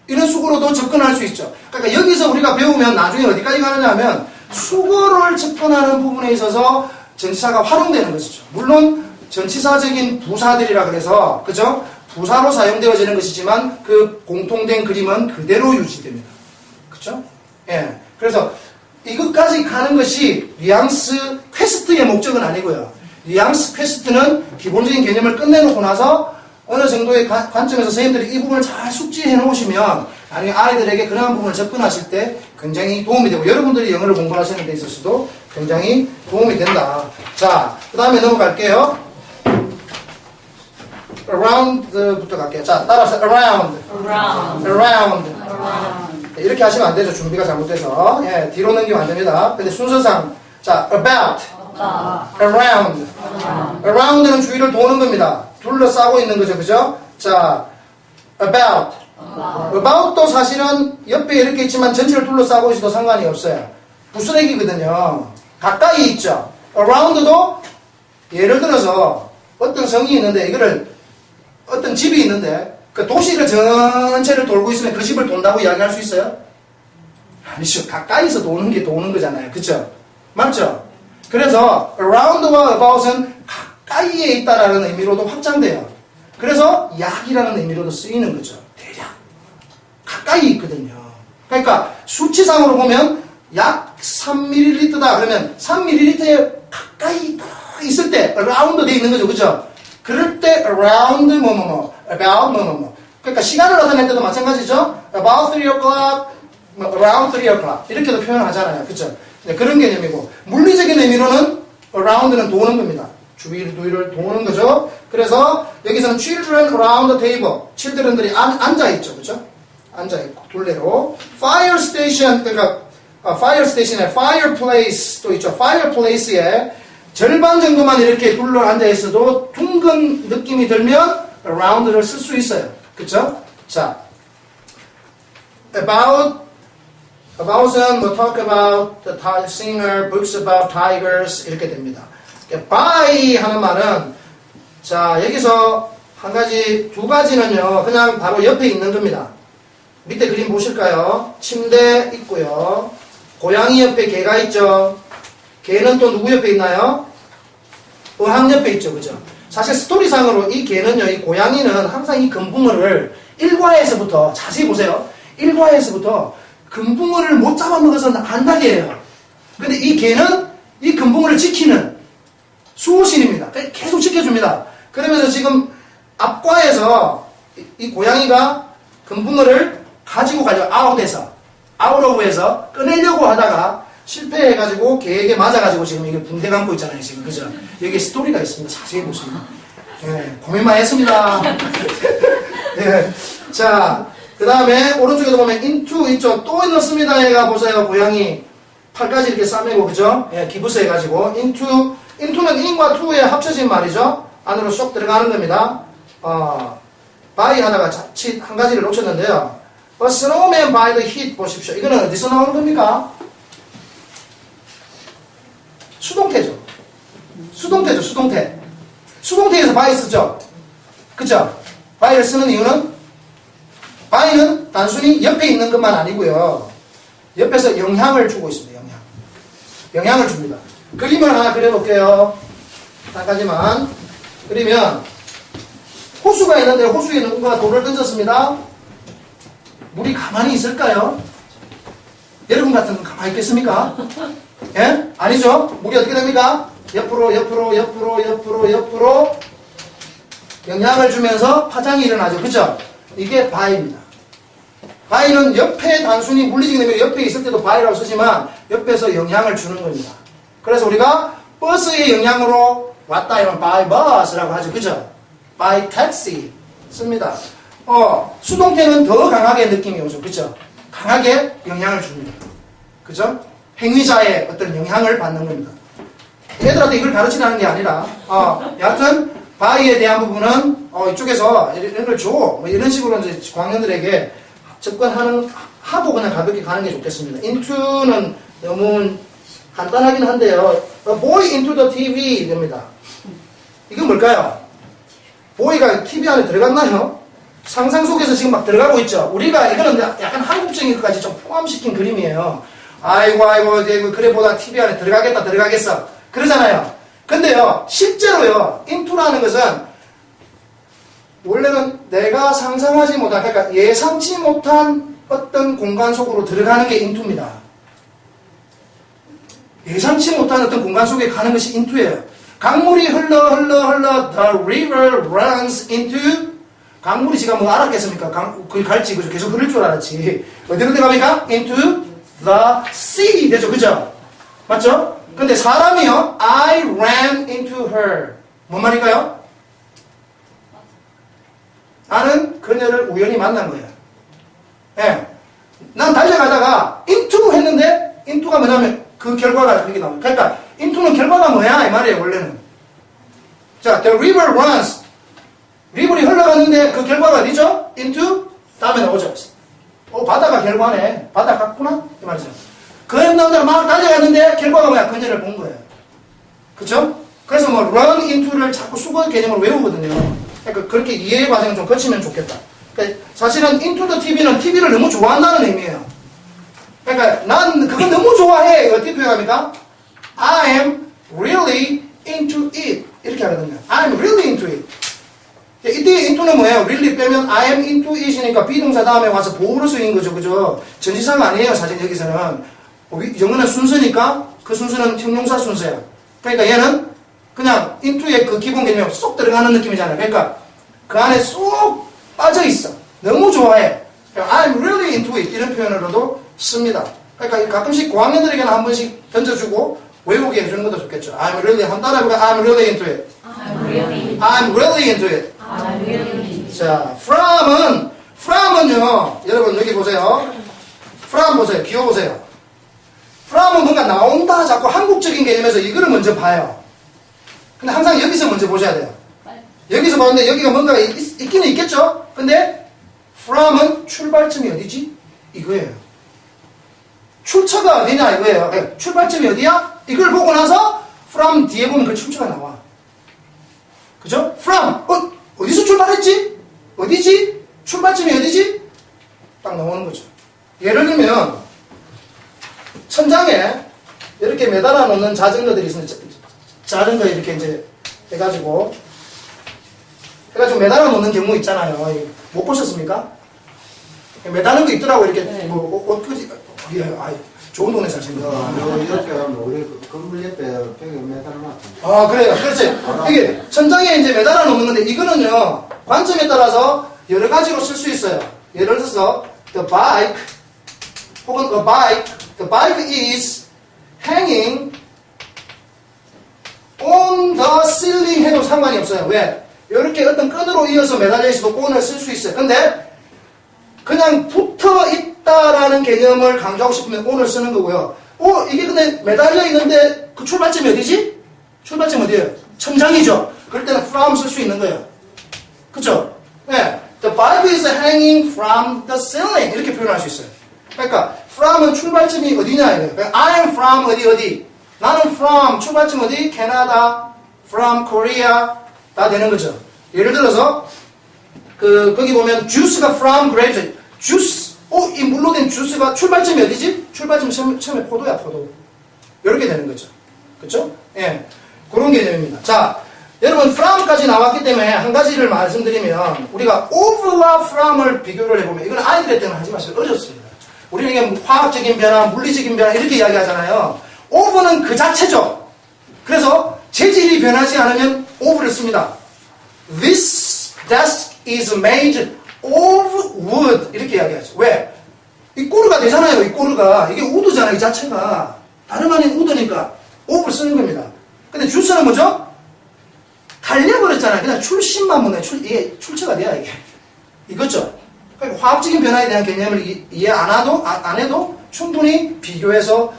이런 수고로도 접근할 수 있죠. 그러니까 여기서 우리가 배우면 나중에 어디까지 가느냐 하면 수고를 접근하는 부분에 있어서 전치사가 활용되는 것이죠. 물론 전치사적인 부사들이라 그래서 그죠? 부사로 사용되어지는 것이지만 그 공통된 그림은 그대로 유지됩니다. 그죠? 예. 그래서 이것까지 가는 것이 뉘앙스 퀘스트의 목적은 아니고요. 뉘앙스 퀘스트는 기본적인 개념을 끝내놓고 나서 어느 정도의 관점에서 선생님들이 이 부분을 잘 숙지해 놓으시면 나중에 아이들에게 그러한 부분을 접근하실 때 굉장히 도움이 되고 여러분들이 영어를 공부하시는 데 있어서도 굉장히 도움이 된다. 자, 그 다음에 넘어갈게요. around부터 갈게요. 자, 따라서 around. 이렇게 하시면 안 되죠. 준비가 잘못돼서. 예, 뒤로 넘기면 안 됩니다. 근데 순서상 자, about, around. around는 주위를 도는 겁니다. 둘러싸고 있는 거죠. 그죠? 자, about도 사실은 옆에 이렇게 있지만 전체를 둘러싸고 있어도 상관이 없어요. 부스레기거든요. 가까이 있죠. around도 예를 들어서 어떤 성이 있는데 이거를 어떤 집이 있는데 그 도시를 전체를 돌고 있으면 그 집을 돈다고 이야기할 수 있어요? 아니죠. 가까이서 도는 게 도는 거잖아요. 그쵸? 맞죠? 그래서 around와 about은 가까이에 있다라는 의미로도 확장돼요. 그래서 약이라는 의미로도 쓰이는 거죠. 대략. 가까이 있거든요. 그러니까 수치상으로 보면 약 3ml다 그러면 3ml에 가까이 있을 때 around 돼 있는 거죠. 그죠? 그럴 때 around about 그러니까 시간을 나타낼 때도 마찬가지죠. about 3 o'clock, around 3 o'clock 이렇게도 표현을 하잖아요. 그쵸? 네, 그런 개념이고 물리적인 의미로는 around는 도는 겁니다. 주위를 도는 거죠. 그래서 여기서는 children around the table children들이 앉아있죠. 그쵸? 앉아있고 둘레로 fire station 그러니까 fire station에 fireplace도 있죠. fireplace에 절반 정도만 이렇게 둘러 앉아 있어도 둥근 느낌이 들면 around를 쓸 수 있어요. 그쵸? 자, about은 뭐 talk about the singer, books about tigers 이렇게 됩니다. by 하는 말은 자 여기서 두 가지는요 그냥 바로 옆에 있는 겁니다. 밑에 그림 보실까요? 침대 있고요. 고양이 옆에 개가 있죠. 개는 또 누구 옆에 있나요? 어항 옆에 있죠. 그죠? 사실 스토리상으로 이 개는요, 이 고양이는 항상 이 금붕어를 1과에서부터, 자세히 보세요. 1과에서부터 금붕어를 못 잡아먹어서 안달이에요. 근데 이 개는 이 금붕어를 지키는 수호신입니다. 계속 지켜줍니다. 그러면서 지금 앞과에서 이 고양이가 금붕어를 가지고 가려고 아웃오브에서 꺼내려고 하다가 실패해가지고 개에게 맞아가지고 지금 이게 붕대 감고 있잖아요. 지금 그죠? 여기에 스토리가 있습니다. 자세히 보시면. 예, 고민만 했습니다. 예, 자, 그 다음에 오른쪽에도 보면 into 있죠. 또 넣습니다. 얘가 보세요. 고양이 팔까지 이렇게 싸매고 그죠? 예, 기부스 해가지고 into는 in과 to의 합쳐진 말이죠. 안으로 쏙 들어가는 겁니다. by 하다가 자칫 한 가지를 놓쳤는데요. A snowman by the heat 보십시오. 이거는 어디서 나오는 겁니까? 수동태죠. 수동태에서 by 쓰죠. 그죠? by를 쓰는 이유는 by는 단순히 옆에 있는 것만 아니고요. 옆에서 영향을 주고 있습니다. 영향을 줍니다. 그림을 하나 그려볼게요. 한 가지만 그리면 호수가 있는데 호수에 누군가 돌을 던졌습니다. 물이 가만히 있을까요? 여러분 같으면 가만히 있겠습니까? 예? 아니죠? 물이 어떻게 됩니까? 옆으로 영향을 주면서 파장이 일어나죠. 그죠? 이게 바위입니다. 바위는 옆에 단순히 물리적인 의미로 옆에 있을 때도 바위라고 쓰지만 옆에서 영향을 주는 겁니다. 그래서 우리가 버스의 영향으로 왔다 이러면 by bus라고 하죠. 그죠? by taxi 씁니다. 수동태는 더 강하게 느낌이 오죠. 그죠? 강하게 영향을 줍니다. 그죠? 행위자의 어떤 영향을 받는 겁니다. 애들한테 이걸 가르치라는 게 아니라, 여하튼, 바이에 대한 부분은, 이쪽에서 이런 걸 줘. 뭐 이런 식으로 이제 광년들에게 하고 그냥 가볍게 가는 게 좋겠습니다. into는 너무 간단하긴 한데요. boy into the TV 됩니다. 이건 뭘까요? boy가 TV 안에 들어갔나요? 상상 속에서 지금 막 들어가고 있죠. 우리가 이거는 약간 한국적인 것까지 좀 포함시킨 그림이에요. 아이고 그래 보다 TV 안에 들어가겠어 그러잖아요. 근데요 실제로요 into라는 것은 원래는 내가 상상하지 못한 그러니까 예상치 못한 어떤 공간 속으로 들어가는 게 into입니다. 예상치 못한 어떤 공간 속에 가는 것이 into예요. 강물이 흘러 the river runs into 강물이 지가 뭐 알았겠습니까? 그걸 갈지 그죠? 계속 흐를 줄 알았지. 어디로 들어갑니까? into the sea 되죠, 그죠? 맞죠? 근데 사람이요, I ran into her. 뭔 말일까요? 나는 그녀를 우연히 만난 거예요. 예. 난 달려가다가 into 했는데 into가 뭐냐면 그 결과가 그렇게 나와요. 그러니까 into는 결과가 뭐야 이 말이에요 원래는. 자, the river runs. 리블이 흘러갔는데 그 결과가 어디죠? into 다음에 나오죠. 바다가 결과네. 바다 같구나? 이 말이죠. 그 남자가 막 달려갔는데 결과가 뭐야? 그녀를 본 거예요. 그쵸? 그래서 뭐 run into를 자꾸 수거 개념으로 외우거든요. 그러니까 그렇게 이해 과정을 좀 거치면 좋겠다. 그러니까 사실은 into the TV는 TV를 너무 좋아한다는 의미예요. 그러니까 난 그거 너무 좋아해. 어떻게 표현합니까? I am really into it. 이렇게 하거든요. I'm really into it. 이때 into는 뭐예요? really 빼면 I am into it이니까 비동사 다음에 와서 보호로 쓰인 거죠. 그죠? 전치사가 아니에요. 사실 여기서는. 영어는 순서니까 그 순서는 형용사 순서야. 그러니까 얘는 그냥 into의 그 기본 개념이 쏙 들어가는 느낌이잖아요. 그러니까 그 안에 쏙 빠져 있어. 너무 좋아해. I'm really into it. 이런 표현으로도 씁니다. 그러니까 가끔씩 고학년들에게는 한 번씩 던져주고 외우게 해주는 것도 좋겠죠. I'm really, 한번 따라해볼까? I'm really into it. I'm really into it. 자, from은요, 여러분 여기 보세요. from 보세요. 기호 보세요. from은 뭔가 나온다. 자꾸 한국적인 개념에서 이거를 먼저 봐요. 근데 항상 여기서 먼저 보셔야 돼요. 여기서 보는데 여기가 뭔가가 있기는 있겠죠? 근데 from은 출발점이 어디지? 이거예요. 출처가 어디냐 이거예요. 출발점이 어디야? 이걸 보고 나서 from 뒤에 보면 그 출처가 나와. 그죠? from 어디서 출발했지? 어디지? 출발점이 어디지? 딱 나오는 거죠. 예를 들면 천장에 이렇게 매달아 놓는 자전거들이 있습니다. 자전거 이렇게 이제 해가지고 매달아 놓는 경우 있잖아요. 못 보셨습니까? 매다는 거 있더라고. 이렇게 네. 옷까지 좋은 동네 사십니다. 이렇게 하면 우리 건물 옆에 벽에 매달아놨습니다. 아, 그래요. 그렇지. 이게 천장에 이제 매달아 놓는 건데 이거는요 관점에 따라서 여러 가지로 쓸 수 있어요. 예를 들어서 the bike 혹은 the bike is hanging on the ceiling 해도 상관이 없어요. 왜? 이렇게 어떤 끈으로 이어서 매달려 있어도 on을 쓸 수 있어요. 근데 그냥 붙어 있다라는 개념을 강조하고 싶으면 on을 쓰는 거고요. 이게 근데 매달려 있는데 그 출발점이 어디지? 출발점 어디예요? 천장이죠. 그럴 때는 from 쓸 수 있는 거예요. 그쵸? 네. The bike is hanging from the ceiling. 이렇게 표현할 수 있어요. 그러니까 from은 출발점이 어디냐 이거예요. 그러니까 I'm from 어디. 나는 from 출발점 어디? 캐나다, from Korea 다 되는 거죠. 예를 들어서 거기 보면 juice가 from grapes. juice. 이 물로 된 주스가 출발점이 어디지? 출발점 처음에 포도야, 포도. 이렇게 되는 거죠. 그쵸? 예. 그런 개념입니다. 자, 여러분 from까지 나왔기 때문에 한 가지를 말씀드리면 우리가 of와 from을 비교를 해보면 이건 아이들한테는 하지 마세요. 어렵습니다. 우리는 이게 화학적인 변화, 물리적인 변화 이렇게 이야기하잖아요. of는 그 자체죠. 그래서 재질이 변하지 않으면 of를 씁니다. This desk is made of wood 이렇게 이야기하죠. 왜? 이 꼬르가 되잖아요. 이 꼬르가 이게 우드잖아. 이 자체가 다름 아닌 우드니까 of를 쓰는 겁니다. 근데 주스는 뭐죠? 달려버렸잖아요. 그냥 출신만 보내. 이게 출처가 돼야 이게. 이거죠. 그러니까 화학적인 변화에 대한 개념을 이해 안 해도 충분히 비교해서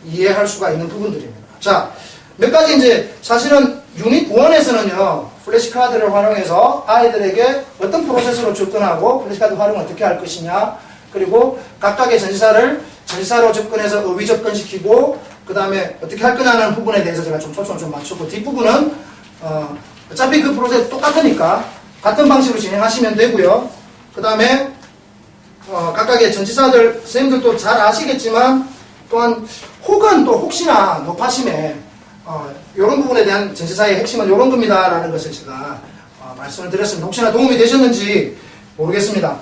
이해할 수가 있는 부분들입니다. 자, 몇 가지 이제 사실은 유닛 1에서는요, 플래시카드를 활용해서 아이들에게 어떤 프로세스로 접근하고 플래시카드 활용을 어떻게 할 것이냐, 그리고 각각의 전시사로 접근해서 어휘 접근시키고, 그 다음에 어떻게 할 거냐는 부분에 대해서 제가 좀 초점을 좀 맞추고, 뒷부분은, 어차피 그 프로세스 똑같으니까 같은 방식으로 진행하시면 되고요. 그 다음에, 각각의 전시사들, 선생님들도 잘 아시겠지만, 또한, 혹은 또 혹시나 높아심에, 이런 부분에 대한 전시사의 핵심은 이런 겁니다라는 것을 제가 말씀을 드렸습니다. 혹시나 도움이 되셨는지 모르겠습니다.